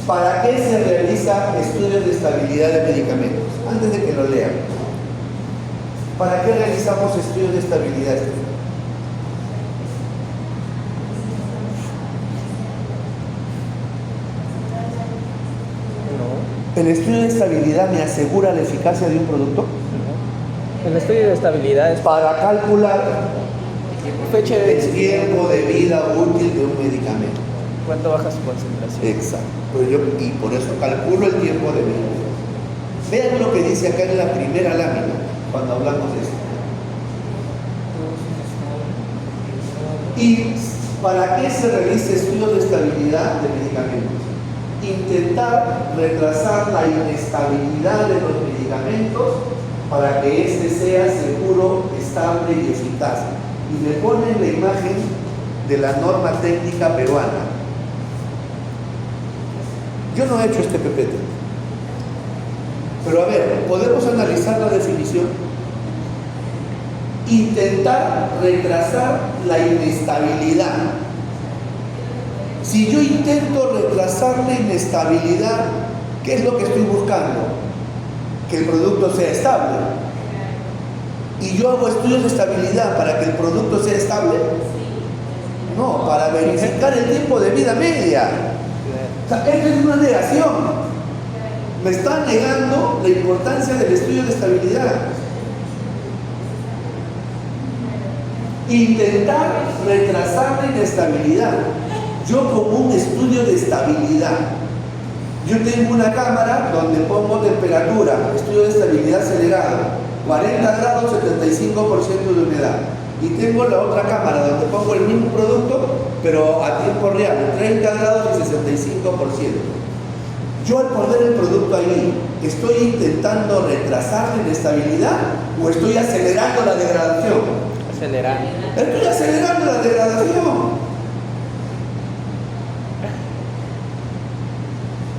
¿Para qué se realiza estudios de estabilidad de medicamentos? Antes de que lo lean. ¿Para qué realizamos estudios de estabilidad? ¿El estudio de estabilidad me asegura la eficacia de un producto? El estudio de estabilidad es Para calcular fecha de el tiempo de vida útil de un medicamento. cuánto baja su concentración. Exacto. Y por eso calculo el tiempo de vida. Vean lo que dice acá en la primera lámina cuando hablamos de esto. ¿Y para qué se realiza estudios de estabilidad de medicamentos? Intentar retrasar la inestabilidad de los medicamentos para que éste sea seguro, estable y eficaz. Y me ponen la imagen de la norma técnica peruana. Yo no he hecho este PPT, pero a ver, podemos analizar la definición. Intentar retrasar la inestabilidad. Si yo intento retrasar la inestabilidad, ¿qué es lo que estoy buscando? Que el producto sea estable. ¿Y yo hago estudios de estabilidad para que el producto sea estable? No, para verificar el tiempo de vida media. O sea, esto es una negación. Me está negando la importancia del estudio de estabilidad. Intentar retrasar la inestabilidad. Yo como un estudio de estabilidad, yo tengo una cámara donde pongo temperatura, estudio de estabilidad acelerado. 40 grados, 75% de humedad. Y tengo la otra cámara donde pongo el mismo producto, pero a tiempo real, 30 grados y 65%. Yo al poner el producto ahí, ¿estoy intentando retrasar la inestabilidad o estoy acelerando la degradación? Acelerando. Estoy acelerando la degradación.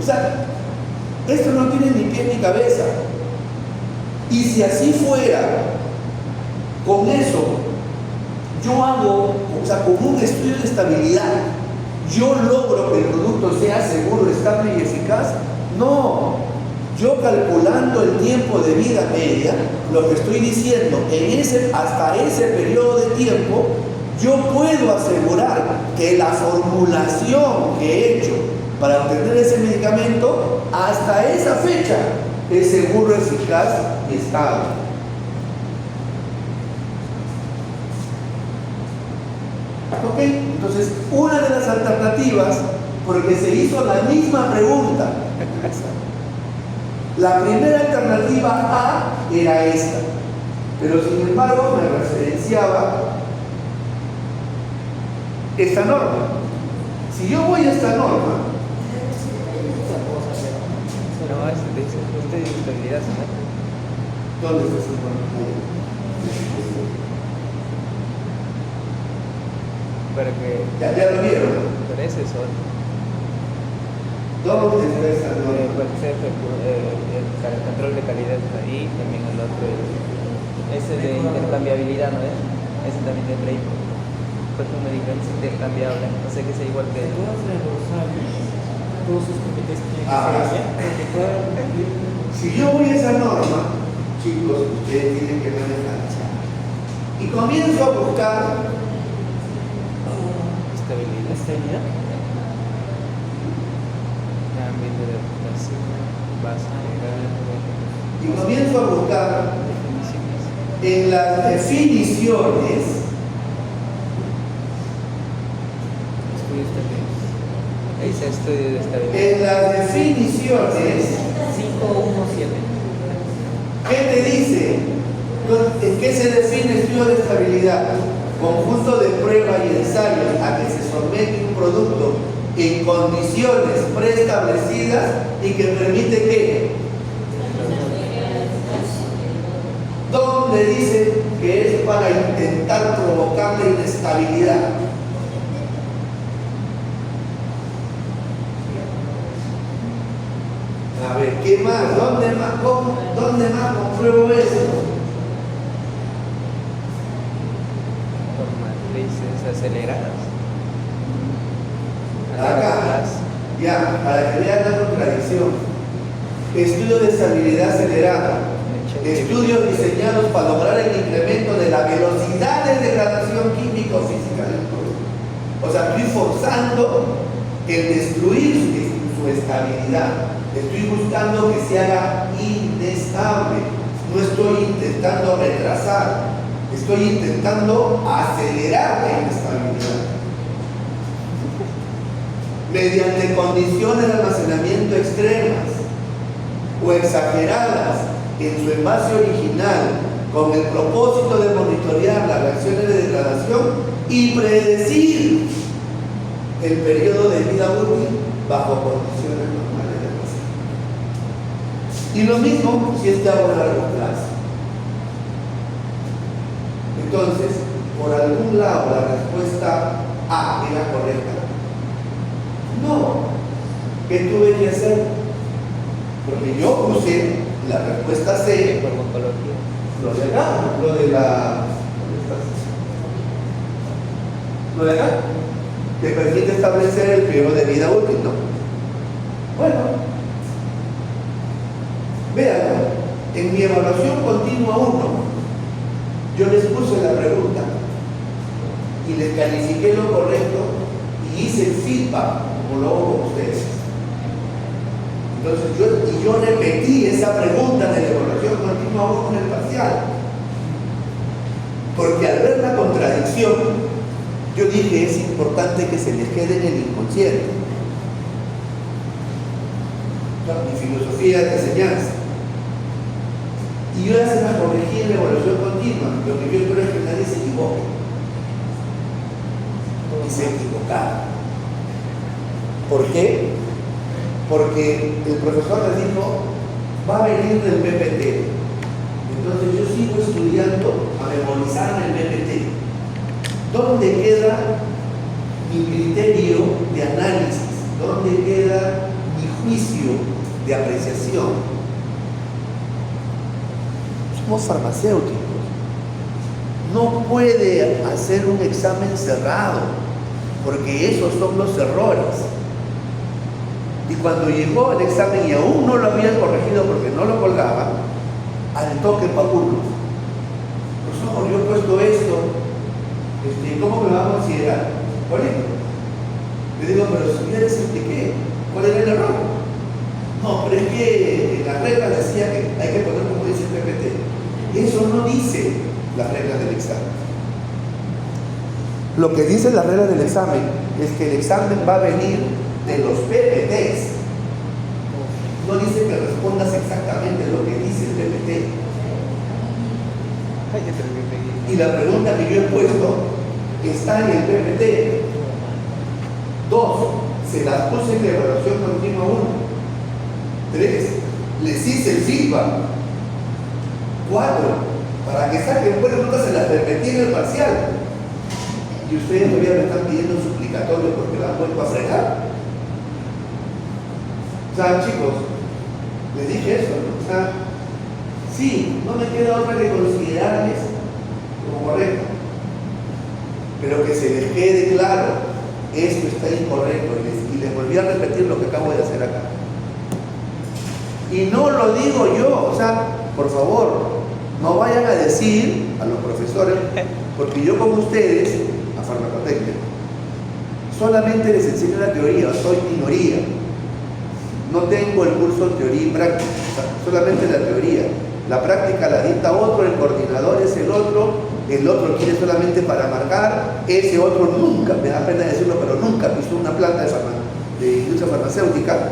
O sea, esto no tiene ni pie ni cabeza. Y si así fuera, con eso, yo hago, o sea, con un estudio de estabilidad, yo logro que el producto sea seguro, estable y eficaz. No, yo calculando el tiempo de vida media, lo que estoy diciendo, hasta ese periodo de tiempo, yo puedo asegurar que la formulación que he hecho para obtener ese medicamento, hasta esa fecha, es seguro, eficaz y estable. ¿Ok? Entonces, una de las alternativas, porque se hizo la misma pregunta, la primera alternativa A era esta, pero sin embargo me referenciaba esta norma. Si yo voy a esta norma, No, es de estabilidad, ¿no? ¿dónde está esa norma? Pero que Ya lo vieron. pero ese es otro. ¿Dónde está esa El norma? control de calidad está ahí, también el otro, ese de intercambiabilidad, ¿no es? Ese también tendrá ahí. Pues un medicamento es intercambiable, no sé que sea igual que Todos sus competencias tienen que Ah, ser porque puedan Si yo voy a esa norma, chicos, ustedes tienen que manejar. Y comienzo a buscar estabilidad. estabilidad. Cambio de reputación, base y comienzo a buscar definiciones. en las definiciones, Estudio de estabilidad. Ahí está estudio de estabilidad. en las definiciones, 517. ¿qué te dice? ¿En qué se define estudio de estabilidad? Conjunto de pruebas y ensayos a que se somete un producto en condiciones preestablecidas y que permite que, ¿dónde dice que es para intentar provocar la inestabilidad? A ver, ¿qué más? ¿Dónde más compruebo eso? Por matrices aceleradas. Acá, ya, para que vean la contradicción. Estudio de estabilidad acelerada. Estudios diseñados para lograr el incremento de la velocidad de degradación químico-física del producto. O sea, estoy forzando el destruir su estabilidad. Estoy buscando que se haga inestable. No estoy intentando retrasar. Estoy intentando acelerar la inestabilidad. Mediante condiciones de almacenamiento extremas o exageradas en su envase original, con el propósito de monitorear las reacciones de degradación y predecir el periodo de vida útil bajo condiciones normales de almacenamiento. Y lo mismo si es de a largo plazo. Entonces, por algún lado la respuesta A era correcta. No. ¿Qué tuve que hacer? Porque yo puse la respuesta C, Farmacología. lo de acá, lo de la... Lo de acá, que permite establecer el periodo de vida útil, ¿no? Bueno, vean, en mi evaluación continua 1, yo les puse la pregunta y les califiqué lo correcto y hice el feedback, como lo hago con ustedes. Entonces yo repetí esa pregunta de la evaluación continua 1 en el parcial. Porque al ver la contradicción, yo dije, es importante que se les quede en el inconsciente. Mi filosofía de enseñanza. Y yo las las corregí en la evaluación continua. Lo que yo espero es que nadie se equivoque. Y se equivocaron. ¿Por qué? Porque el profesor les dijo, va a venir del PPT. Entonces yo sigo estudiando a memorizar el PPT. ¿Dónde queda mi criterio de análisis? ¿Dónde queda mi juicio de apreciación? Somos farmacéuticos. No puede hacer un examen cerrado, porque esos son los errores. Y cuando llegó el examen y aún no lo habían corregido porque no lo colgaban, al toque Papulo. Profesor, yo he puesto esto, ¿cómo me va a considerar? Correcto. Le digo, pero si ya les expliqué, ¿cuál era el error? No, pero es que en las reglas decía que hay que poner como dice el PPT. Eso no dice las reglas del examen. Lo que dice las reglas del examen es que el examen va a venir de los PPTs. No dice que respondas exactamente lo que dice el PPT. Y la pregunta que yo he puesto está en el PPT. 2, se las puse en la evaluación continua 1. 3, les hice el feedback. 4, para que saquen buenas notas se las repetí en el parcial. Y ustedes todavía me están pidiendo un suplicatorio porque la han vuelto a fregar. O sea, chicos, les dije eso, ¿no? O sea, sí, no me queda otra que considerarles como correcto. Pero que se les quede claro, esto está incorrecto. Y les volví a repetir lo que acabo de hacer acá. Y no lo digo yo, o sea, por favor, no vayan a decir a los profesores, porque yo como ustedes, a farmacotecnia, solamente les enseño la teoría, soy minoría. No tengo el curso de teoría y práctica, o sea, solamente la teoría. La práctica la dicta otro, el coordinador es el otro quiere solamente para marcar, ese otro nunca, me da pena decirlo, pero nunca pisó una planta de industria farmacéutica.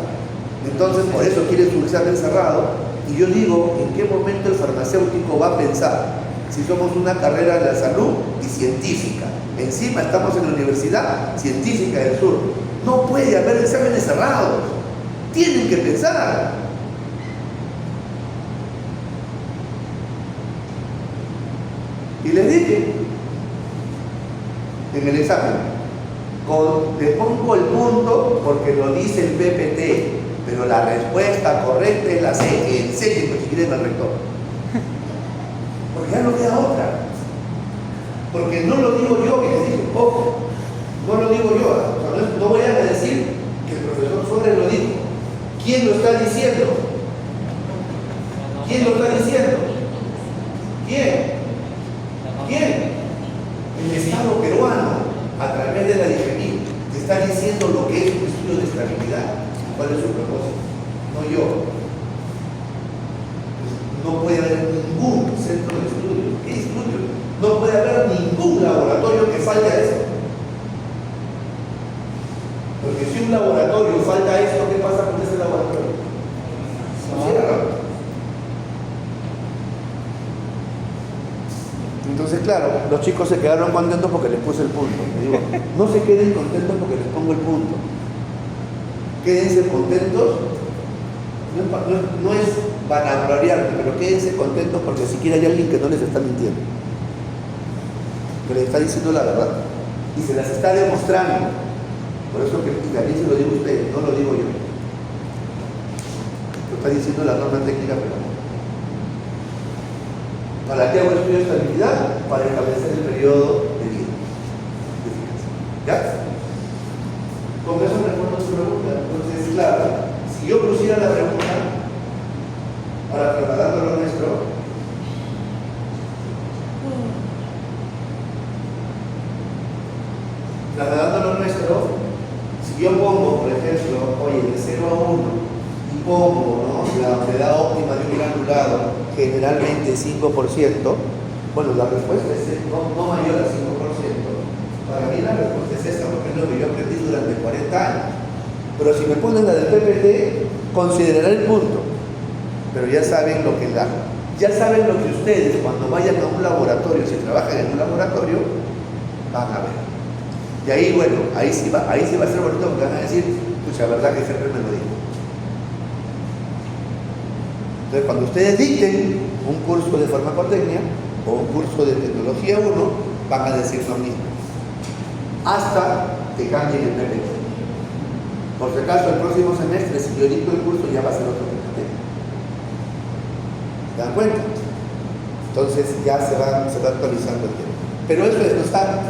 Entonces, por eso quiere su examen cerrado. Y yo digo, ¿en qué momento el farmacéutico va a pensar? Si somos una carrera de la salud y científica. Encima estamos en la Universidad Científica del Sur. No puede haber exámenes cerrados. Tienen que pensar. Y les dije, en el examen, le pongo el punto porque lo dice el PPT. Pero la respuesta correcta es la C. Enseñen, pues, si quieren al rector. Porque ya no queda otra. Porque no lo digo yo, que les dije un poco. No lo digo yo. O sea, no voy a decir que el profesor Suárez lo dijo. ¿Quién lo está diciendo? ¿Quién lo está diciendo? ¿Quién? ¿Quién? El Estado peruano, a través de la DGMI, te está diciendo lo que es un estudio de estabilidad. ¿Cuál es su propósito? No yo. No puede haber ningún centro de estudio. ¿Qué estudio? No puede haber ningún laboratorio que falte a eso. Porque si un laboratorio falta a esto, ¿qué pasa con ese laboratorio? No cierra. Entonces, claro, los chicos se quedaron contentos porque les puse el punto. Les digo, no se queden contentos porque les pongo el punto. Quédense contentos, no es vanagloriarme, pero quédense contentos porque siquiera hay alguien que no les está mintiendo, que les está diciendo la verdad y se las está demostrando. Por eso que también se lo digo a ustedes, no lo digo yo. Lo está diciendo la norma técnica peruana. ¿Para qué hago el estudio de estabilidad? Para establecer el periodo de vida. ¿Ya? Con eso respondo su pregunta. Entonces, claro, si yo pusiera la pregunta para trasladarlo a lo nuestro, si yo pongo, por ejemplo, oye, de 0 a 1 y pongo, ¿no?, la humedad óptima de un granulado, generalmente 5%, bueno, la respuesta es no mayor al 5%. Para mí la respuesta es esta, porque es lo que yo aprendí durante 40 años. Pero si me ponen la del PPT, consideraré el punto. Pero ya saben lo que da. ya saben lo que ustedes cuando vayan a un laboratorio, si trabajan en un laboratorio, van a ver. Y ahí, bueno, ahí sí va a ser bonito porque van a decir, pucha, la verdad que siempre me lo dijo. Entonces, cuando ustedes dicten un curso de farmacotecnia o un curso de tecnología 1, van a decir lo mismo. Hasta que cambien el PPT. Por si acaso, el próximo semestre, si yo dicto el curso, ya va a ser otro PPT. ¿Se dan cuenta? Entonces ya se va actualizando el tema. Pero eso es, no está.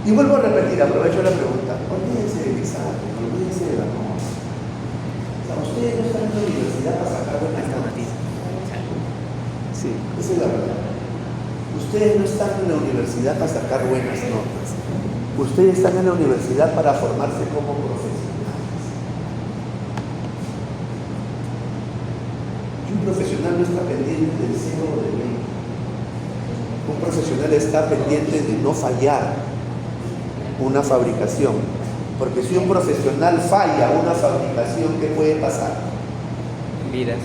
Y vuelvo a repetir, aprovecho la pregunta. Olvídense del examen, olvídense de la nota. O sea, ustedes no están en la universidad para sacar buenas notas. Sí, esa es la verdad. Ustedes no están en la universidad para sacar buenas notas. Ustedes están en la universidad para formarse como profesionales. Y un profesional no está pendiente del 0 o del 20. Un profesional está pendiente de no fallar una fabricación. Porque si un profesional falla una fabricación, ¿qué puede pasar? Vidas.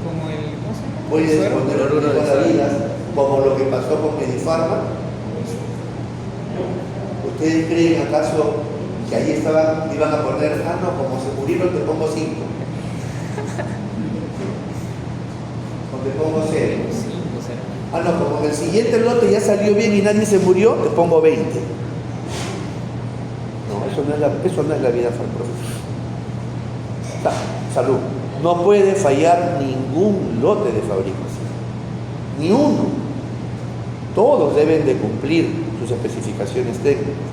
Como el, ¿cómo se llama? Puede exponer Cloruro de riesgo a sodio. vidas, como lo que pasó con Medifarma. ¿Ustedes creen acaso que ahí iban a poner, no, como se murieron te pongo 5? O te pongo 0. No, como en el siguiente lote ya salió bien y nadie se murió, te pongo 20. No, eso no es la vida farmacéutica. Salud. No puede fallar ningún lote de fabricación. Ni uno. Todos deben de cumplir sus especificaciones técnicas.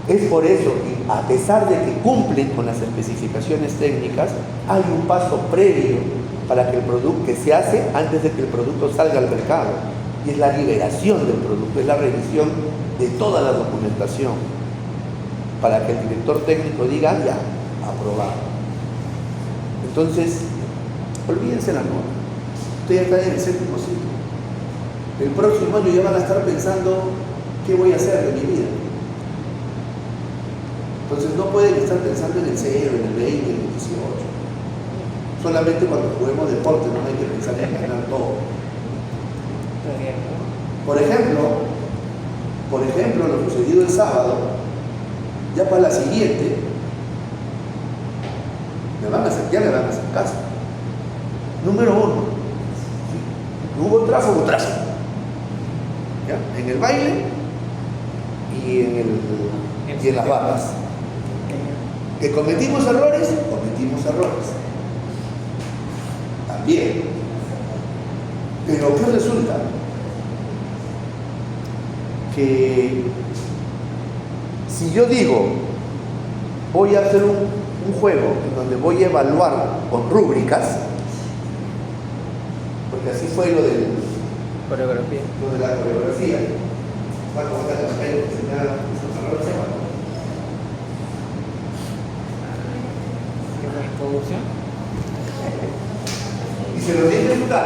Es por eso que, a pesar de que cumplen con las especificaciones técnicas, hay un paso previo para que el producto que se hace antes de que el producto salga al mercado. Y es la liberación del producto, es la revisión de toda la documentación, para que el director técnico diga, ya, aprobado. Entonces, olvídense la nota. Ustedes están en el 7º ciclo. El próximo año ya van a estar pensando, ¿qué voy a hacer de mi vida? Entonces no pueden estar pensando en el 0, en el 20, en el 18. Solamente cuando juguemos deporte no hay que pensar en ganar todo. Por ejemplo, lo sucedido el sábado, ya para la siguiente, ya me van a hacer caso. Número 1, hubo tráfico. ¿Ya? En el baile y en las barras. ¿Que cometimos errores? Cometimos errores. También. Pero ¿qué resulta? Que si yo digo, voy a hacer un juego en donde voy a evaluar con rúbricas, porque así fue lo de la coreografía. ¿Producción? Y se lo di a preguntar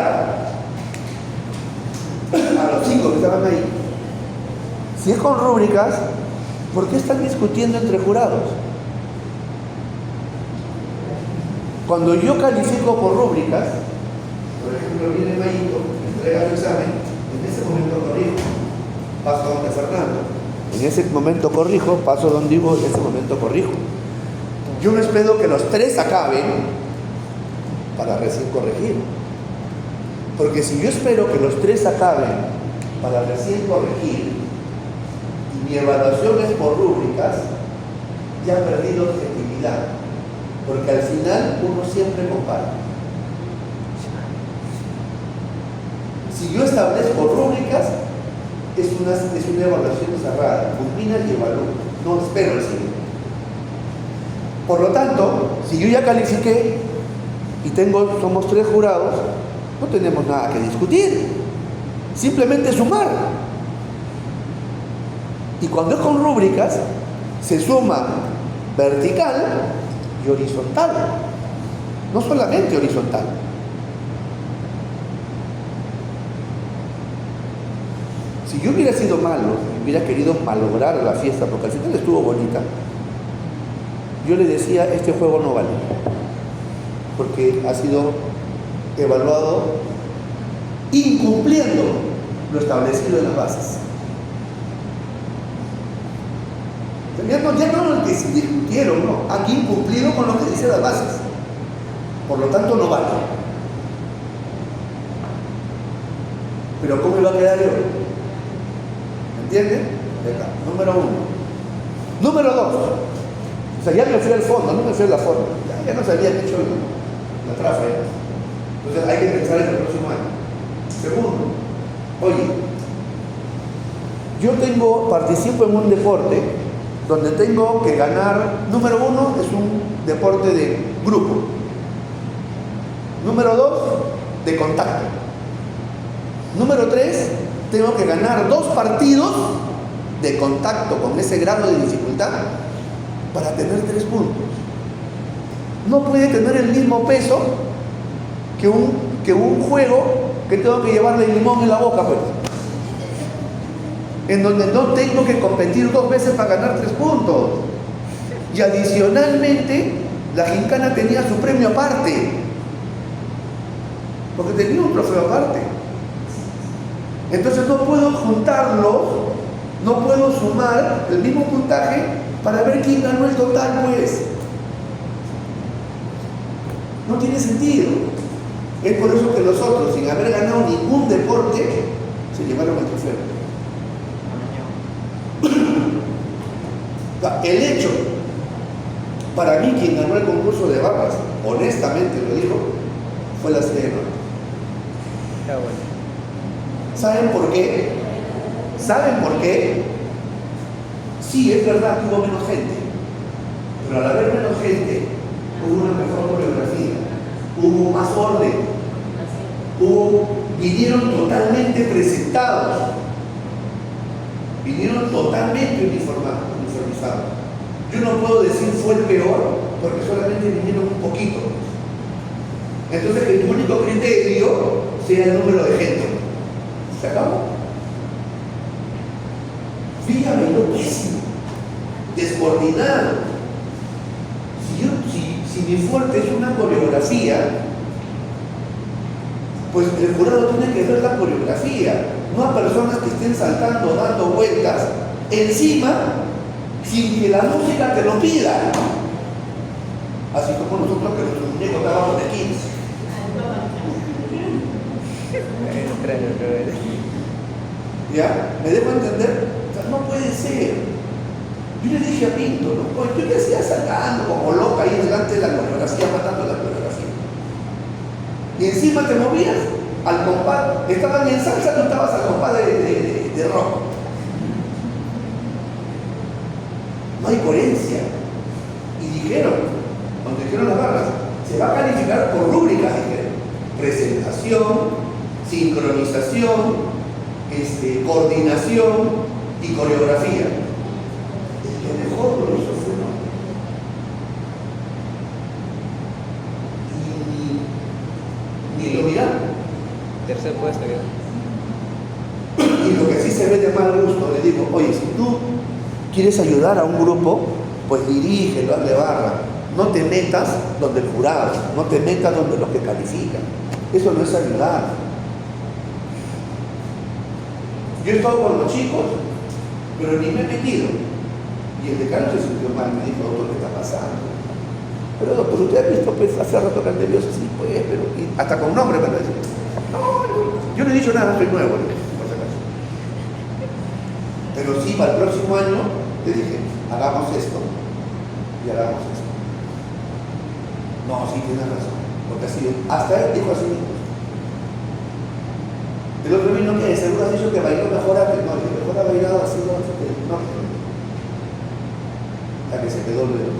a los chicos que estaban ahí. Si es con rúbricas, ¿por qué están discutiendo entre jurados? Cuando yo califico por rúbricas, por ejemplo, viene Mayito, entrega el examen, en ese momento corrijo, paso donde Fernando. En ese momento corrijo, paso donde Ivo, en ese momento corrijo. Yo no espero que los 3 acaben para recién corregir. Porque si yo espero que los 3 acaben para recién corregir y mi evaluación es por rúbricas, ya he perdido objetividad. Porque al final uno siempre compara. Si yo establezco rúbricas, es una evaluación cerrada. Culmina y evalúo. No espero el siguiente. Por lo tanto, si yo ya califiqué y somos 3 jurados, no tenemos nada que discutir. Simplemente sumar. Y cuando es con rúbricas, se suma vertical y horizontal. No solamente horizontal. Si yo hubiera sido malo, hubiera querido malograr la fiesta, porque al final estuvo bonita, yo le decía, este juego no vale, porque ha sido evaluado incumpliendo lo establecido en las bases. Ya no el que se discutieron, no, aquí incumplido con lo que dice las bases. Por lo tanto, no vale. Pero ¿cómo iba a quedar yo? ¿Entienden? Acá, número 1. Número 2. O sea, ya me fui al fondo, no me fui a la forma. Ya nos habían hecho la trafa. Entonces hay que pensar en el próximo año. Segundo, oye, yo participo en un deporte donde tengo que ganar. Número 1 es un deporte de grupo. Número 2, de contacto. Número 3, tengo que ganar 2 partidos de contacto con ese grado de dificultad para tener 3 puntos. No puede tener el mismo peso que un juego que tengo que llevarle el limón en la boca, pues. En donde no tengo que competir 2 veces para ganar 3 puntos. Y adicionalmente, la gincana tenía su premio aparte. Porque tenía un trofeo aparte. Entonces no puedo juntarlos, no puedo sumar el mismo puntaje para ver quién ganó el total, pues. No tiene sentido. Es por eso que los otros, sin haber ganado ningún deporte, se llevaron el trofeo. El hecho, para mí, quien ganó el concurso de barras, honestamente lo dijo, fue la Sierra. Está bueno. ¿Saben por qué? ¿Saben por qué? Sí, es verdad que hubo menos gente, pero al haber menos gente, hubo una mejor coreografía, hubo más orden, vinieron totalmente presentados, vinieron totalmente uniformizados. Yo no puedo decir fue el peor, porque solamente vinieron un poquito. Entonces, que tu único criterio sea el número de gente. ¿Se acabó? Villa bailó pésimo, descoordinado. Si mi fuerte es una coreografía, pues el jurado tiene que ver la coreografía, no a personas que estén saltando, dando vueltas, encima, sin que la música te lo pida. Así como nosotros que nuestros muñecos estábamos de 15. ¿Ya? ¿Me dejo entender? O sea, no puede ser. Yo le dije a Pinto, ¿no? Oye, ¿tú qué hacías saltando como loca ahí delante de la coreografía, matando la coreografía? Y encima te movías al compás. Estaban en salsa, tú estabas al compás de rock. No hay coherencia. Y dijeron, cuando dijeron las barras, se va a calificar por rúbricas, dijeron. Presentación, sincronización, coordinación y coreografía. El que mejor lo hizo fue uno. Ni lo miraron. Tercer puesto, Y lo que sí se ve de mal gusto, le digo, oye, si tú quieres ayudar a un grupo, pues dirígelo, hazle barra. No te metas donde el jurado, no te metas donde los que califican. Eso no es ayudar. Yo he estado con los chicos, pero ni me he metido. Y el decano se sintió mal, me dijo, doctor, ¿qué está pasando? Pero doctor, usted ha visto pues, hace rato que han nervioso, sí, pues, pero hasta con nombre me lo dice. No, yo no he dicho nada, soy nuevo, por si acaso. Pero sí, para el próximo año, le dije, hagamos esto y hagamos esto. No, sí, tienes razón, porque así, hasta él dijo así mismo. El otro vino que seguro has dicho que bailó mejor antes. No, que mejor ha bailado así, no, la que se quedó luego.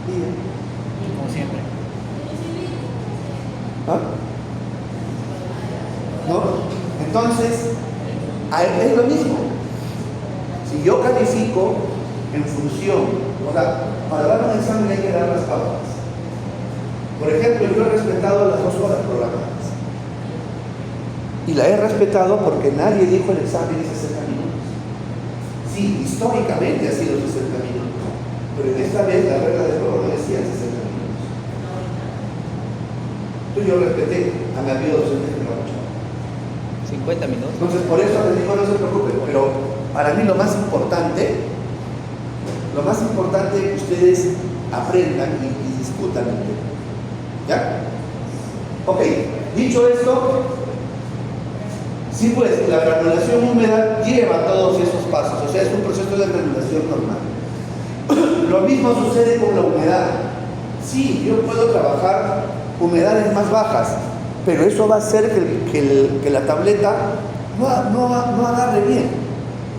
Como siempre. ¿Ah? ¿No? Entonces, es lo mismo. Si yo califico en función, o sea, para dar un examen hay que dar las pautas. Por ejemplo, yo he respetado las 2 horas programadas. Y la he respetado porque nadie dijo el examen es 60 minutos. Sí, históricamente ha sido 60 minutos. Pero en esta vez la regla de juego no decía 60 minutos. Entonces yo respeté a mi amigo docente que lo ha hecho. 50 minutos. Entonces, por eso les digo, no se preocupen, pero para mí lo más importante es que ustedes aprendan y discutan el tema. ¿Ya? Ok, dicho esto, sí, pues la granulación húmeda lleva todos esos pasos, o sea, es un proceso de granulación normal. Lo mismo sucede con la humedad. Sí, yo puedo trabajar humedades más bajas, pero eso va a hacer que la tableta no agarre bien.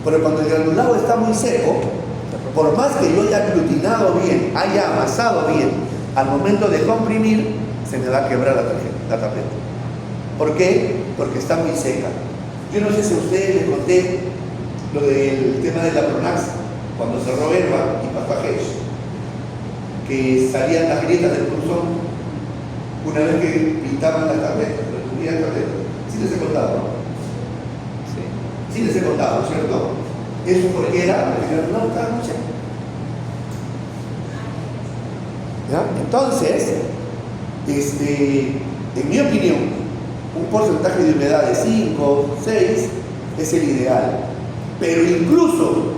Pero cuando el granulado está muy seco, por más que yo haya aglutinado bien, haya amasado bien, al momento de comprimir, se me va a quebrar la tableta. ¿Por qué? Porque está muy seca. Yo no sé si a ustedes les conté lo del tema de la Pronax, cuando cerró Herba y pasó a Hedge, que salían las grietas del cruzón una vez que pintaban las tabletas, recubrían tabletas. Sí les he contado, ¿no? Sí les he contado, ¿cierto? Eso porque el granulado estaba muy seco. ¿Ya? Entonces, en mi opinión, un porcentaje de humedad de 5, 6 es el ideal. Pero incluso,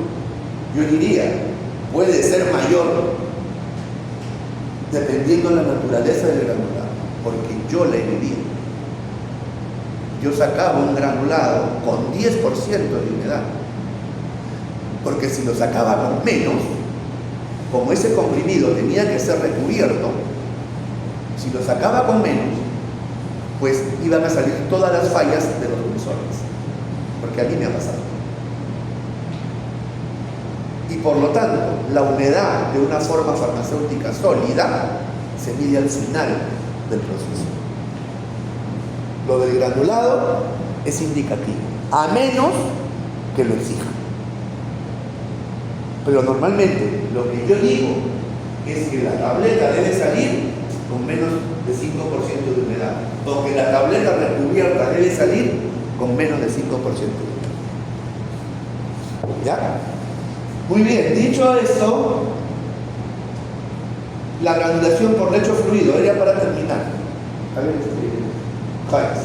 yo diría, puede ser mayor dependiendo de la naturaleza del granulado, porque yo la he vivido. Yo sacaba un granulado con 10% de humedad, porque si lo sacaba con menos, como ese comprimido tenía que ser recubierto, si lo sacaba con menos, pues iban a salir todas las fallas de los dulzores, porque a mí me ha pasado. Y por lo tanto, la humedad de una forma farmacéutica sólida se mide al final del proceso. Lo del granulado es indicativo, a menos que lo exija. Pero normalmente lo que yo digo es que la tableta debe salir con menos de 5% de humedad, o que la tableta recubierta debe salir con menos de 5% de humedad. ¿Ya? Muy bien, dicho esto, la granulación por lecho fluido, era para terminar. A ver, James.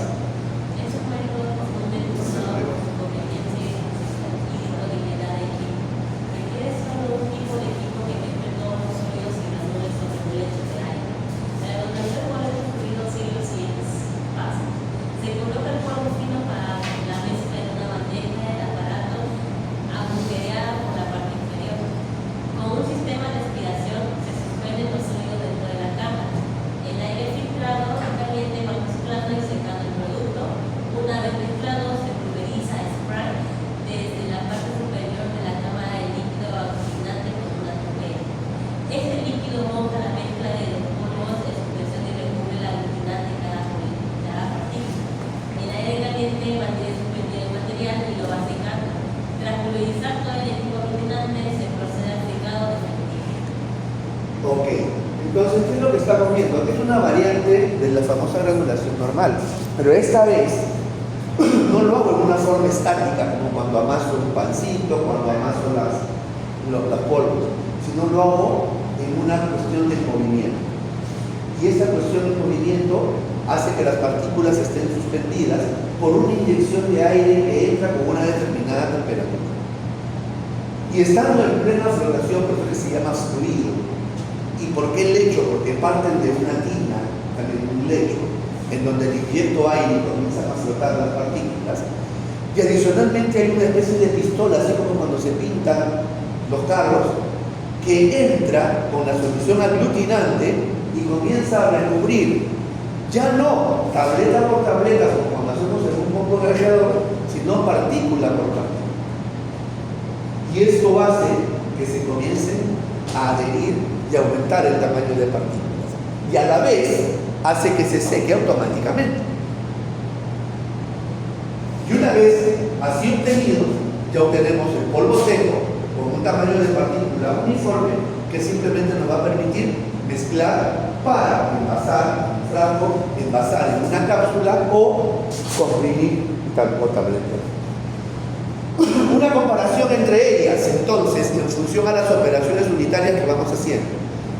Eso fue todo comúnmente usado por su conveniencia y disponibilidad de equipo. Requiere solo un tipo de equipo que mezcle todos los sólidos y granules sobre un lecho de aire. La granulación por lecho fluido sigue los siguientes pasos. Se coloca el polvo fino para la mezcla en una bandeja del aparato agujereada por la parte inferior. Con un sistema de aspiración se suspenden los sólidos dentro de la cámara. El aire filtrado caliente va mezclando y secando el producto. Una vez mezclado, se pulveriza a spray desde la parte superior de la cámara de líquido aglutinante con una tubería. Este líquido monta la mezcla de los polvos de suspensión y recubre el aglutinante cada partícula. El aire caliente mantiene suspendido el material y lo va secando. Tras pulverizar todo el equipo aglutinante, se procede al secado definitivo. Ok, entonces, ¿qué es lo que estamos viendo? Es una variante de la famosa granulación normal, pero esta vez no lo hago en una forma estática, como cuando amaso un pancito, cuando amaso los polvos, sino lo hago en una cuestión de movimiento. Y esta cuestión de movimiento hace que las partículas estén suspendidas por una inyección de aire que entra con una determinada temperatura. Y estando en plena flotación, por eso que se llama fluido. ¿Y por qué lecho? Porque parten de una tina, también un lecho, en donde el inyecto aire y comienzan a flotar las partículas. Y adicionalmente hay una especie de pistola, así como cuando se pintan los carros, que entra con la solución aglutinante y comienza a recubrir, ya no tableta por tableta, como cuando hacemos en un bombo gallador, sino partícula por partícula. Y esto hace que se comiencen a adherir y aumentar el tamaño de partículas. Y a la vez hace que se seque automáticamente. Y una vez así obtenido, ya obtenemos el polvo seco con un tamaño de partícula uniforme que simplemente nos va a permitir mezclar para envasar en un frasco, envasar en una cápsula o comprimir o tableta. Una comparación entre ellas, entonces, en función a las operaciones unitarias que vamos haciendo.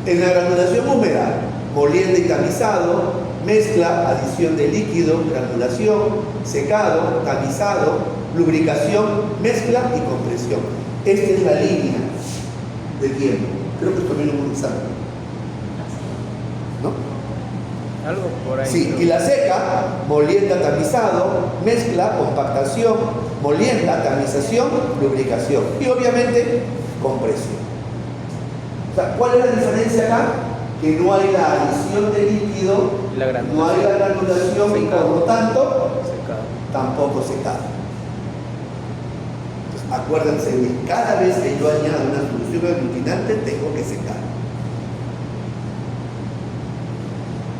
En la granulación húmeda, molienda y tamizado, mezcla, adición de líquido, granulación, secado, tamizado, lubricación, mezcla y compresión. Esta es la línea de tiempo. Creo que esto viene un examen, ¿no? Algo por ahí. Sí, creo. y la seca, molienda, tamizado, mezcla, compactación, molienda, tamización, lubricación y obviamente compresión. O sea, ¿cuál es la diferencia acá? Que no hay la adición de líquido, La granulación. no hay la granulación y por lo tanto Secado. tampoco secado. Entonces, acuérdense de cada vez que yo añado una solución aglutinante tengo que secar.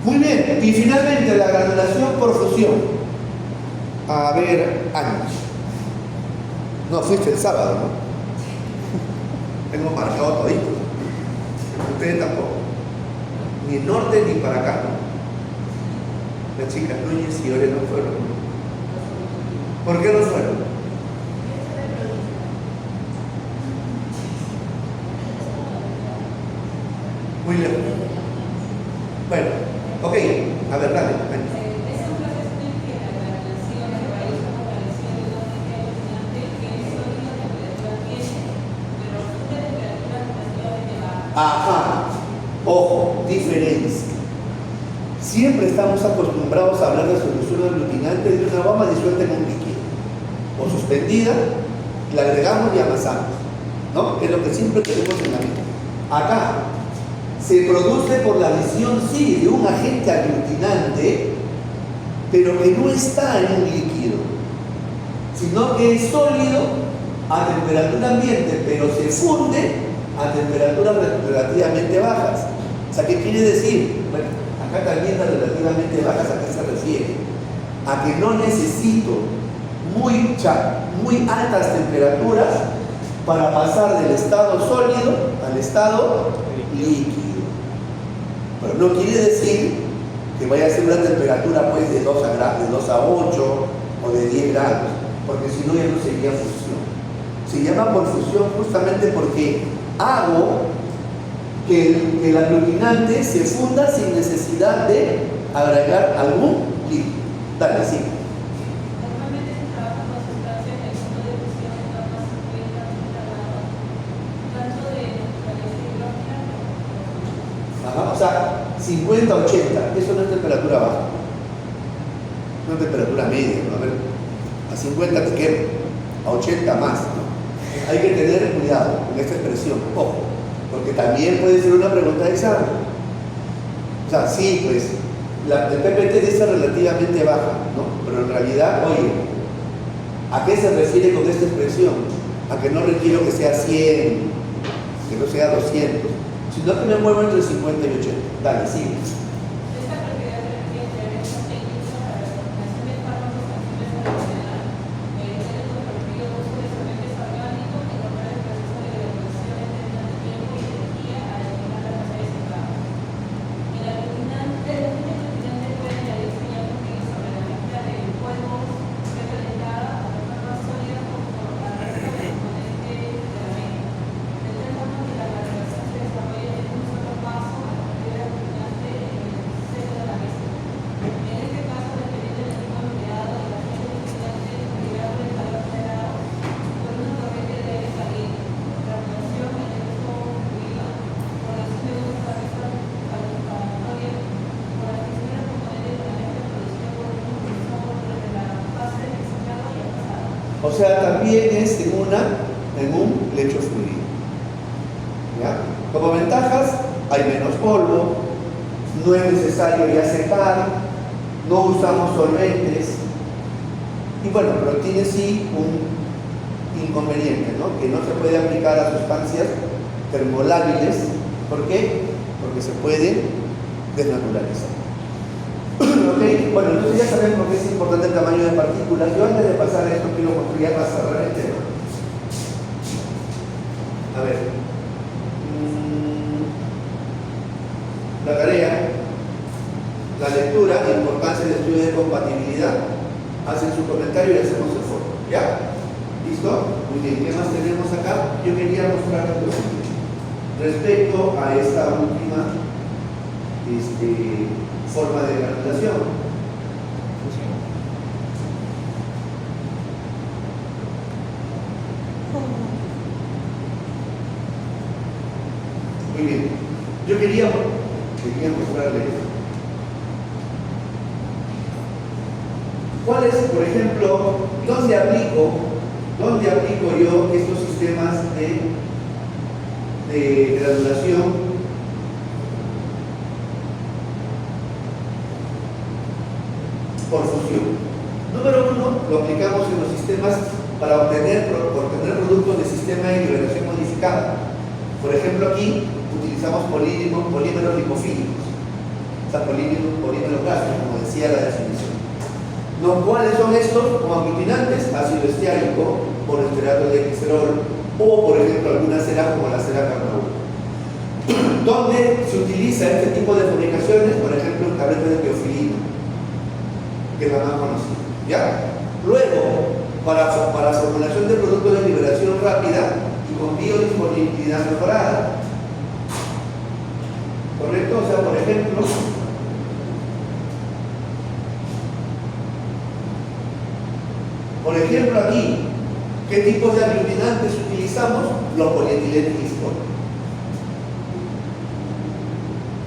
Muy bien, y finalmente la granulación por fusión. A ver, años. No, fuiste el sábado, ¿no? Tengo marcado todito. Ustedes tampoco. Ni norte ni para acá. Las chicas Núñez y Ore no fueron. ¿Por qué no fueron? Muy lejos. Bueno, ok. A ver, dale. Ven. Es un proceso en que la granulación se realiza con la adición de un aglutinante que es sólido a temperatura ambiente, pero de temperatura relativamente baja. Ajá. Ojo, diferencia. Siempre estamos acostumbrados a hablar de solución aglutinante de una goma disuelta en un líquido. O suspendida, la agregamos y amasamos. ¿No? Que es lo que siempre tenemos en la mente. Acá se produce por la adición, sí, de un agente aglutinante, pero que no está en un líquido, sino que es sólido a temperatura ambiente, pero se funde a temperaturas relativamente bajas. O sea, ¿qué quiere decir? Bueno, acá también las relativamente bajas, ¿a qué se refiere? A que no necesito muy altas temperaturas para pasar del estado sólido al estado líquido. Pero no quiere decir que vaya a ser una temperatura pues de 2 a 8 o de 10 grados, porque si no ya no sería fusión. Se llama por fusión justamente porque hago que el aglutinante se funda sin necesidad de agregar algún líquido. Dale, sí. Normalmente se trabaja con sustancias en fondo de fusión en torno a 50 grados, tanto de naturaleza hidrógena como Ajá, o sea, 50, 80, eso no es temperatura baja. No es temperatura media, ¿no? A ver, a 50 te quemo, a 80 más, ¿no? Hay que tener cuidado con esta expresión, ojo, porque también puede ser una pregunta de examen. O sea, sí, pues, el PPT dice relativamente baja, ¿no? Pero en realidad, oye, ¿a qué se refiere con esta expresión? A que no requiero que sea 100, que no sea 200, sino que me muevo entre 50 y 80. Dale, sigue. esta propiedad permite crear esta técnica para la formulación de fármacos activos tradicional, mediante el comprometido uso de solventes orgánicos y lograr el proceso de evaluación en términos de tiempo y energía al eliminar las bases de secado. El agente aglutinante puede añadirse ya contigo sobre la mezcla de polvos recalentado a la forma sólida como la mezcla de componentes de la mezcla. De tal forma que la granulación se desarrolle en un solo paso a partir del aglutinante en el centro de la mezcla. En este caso, dependiendo del tipo de empleado, el agente aglutinante irá por el calor generado por una corriente de aire caliente, granulación en el uso fluido, por la acción de una cabeza calefactoria, por la acción de los componentes de la mezcla producida por un impulsor desde la fase de secado y amasado. O sea, también es en un lecho fluido. ¿Ya? Como ventajas, hay menos polvo, no es necesario ya secar, no usamos solventes. Y bueno, pero tiene sí un inconveniente, ¿no? Que no se puede aplicar a sustancias termolábiles. ¿Por qué? Porque se puede desnaturalizar. Ok, bueno, entonces ya sabemos por qué es importante el tamaño de partículas. Yo antes de pasar a esto quiero construir para cerrar el tema. A ver. La tarea, la lectura, la importancia del estudio de compatibilidad. Hacen su comentario y hacemos el foro. ¿Ya? ¿Listo? Muy bien. ¿Qué más tenemos acá? Yo quería mostrar algo respecto a esta última forma de granulación. Muy bien. Yo quería mostrarles cuál es, por ejemplo, dónde aplico yo estos sistemas de granulación por fusión. Número uno, lo aplicamos en los sistemas para obtener productos de sistema de liberación modificada. Por ejemplo, aquí utilizamos polímeros lipofílicos, o sea, polímeros gástricos, como decía la definición. ¿Cuáles son estos? Como aglutinantes, ácido estiárico, poliesterato de glicerol, o por ejemplo alguna cera como la cera carnauba. ¿Dónde se utiliza este tipo de fabricaciones? Por ejemplo, en tabletas de teofilina, que es la más conocida. ¿Ya? Luego, para formulación de productos de liberación rápida y con biodisponibilidad mejorada. ¿Correcto? O sea, por ejemplo aquí, ¿qué tipos de aglutinantes utilizamos? Los polietilenoglicol.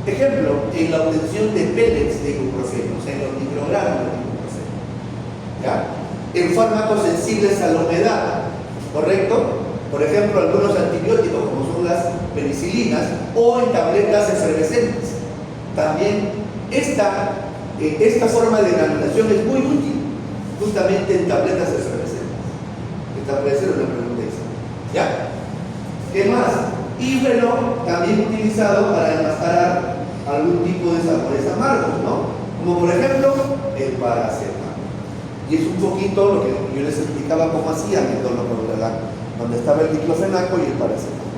Ejemplo, en la obtención de pellets de ibuprofeno, o sea, en los microgramos de ibuprofeno. ¿Ya? En fármacos sensibles a la humedad, ¿correcto? Por ejemplo, algunos antibióticos como son las penicilinas o en tabletas efervescentes. También esta forma de granulación es muy útil justamente en tabletas efervescentes. Esta puede ser una pregunta esa. ¿Ya? ¿Qué más? Híbrelo también utilizado para enmascarar algún tipo de sabores amargos, ¿no? Como por ejemplo el paracetamol. Y es un poquito lo que yo les explicaba cómo hacían el dolocodralac, donde estaba el diclofenaco y el paracetamol.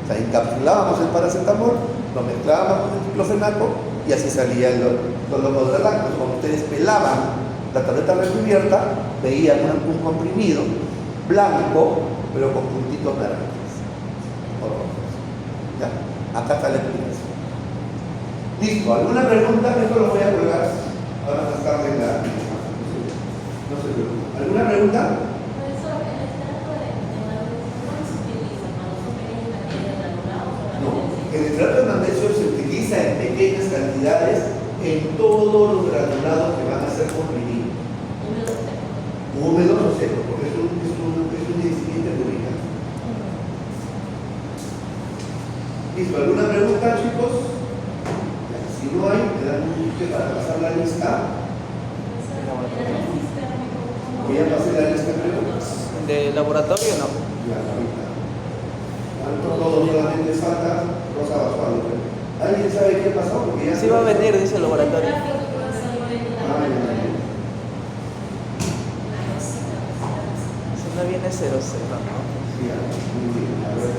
O sea, encapsulábamos el paracetamol, lo mezclábamos con el diclofenaco y así salía el dolocodralac. Pues cuando ustedes pelaban la tableta recubierta, veían un comprimido blanco, pero con puntitos naranjas o rojos. Ya, acá está la explicación. Listo, ¿alguna pregunta? Esto lo voy a colgar ahora más tarde en la... No se preocupe. ¿Alguna pregunta? Profesor, el extracto de magnesio, ¿cómo se utiliza? ¿Cuando son pequeñas cantidades de granulados o No, el extracto de magnesio se utiliza en pequeñas cantidades en todos los granulados que van a ser comprimidos. Húmedos o secos, porque es un incipiente lubricante. ¿Listo? ¿Alguna pregunta, chicos? Si no hay, me dan un chiste para pasar la lista. Voy a pasar la lista, creo. ¿De laboratorio no? Ya, ahorita. Todo solamente falta Rosa Basualdo. ¿Alguien sabe qué pasó? Porque ya Sí va a venir, dice el laboratorio. Si no viene 00, ¿no? Sí, muy bien. A ver,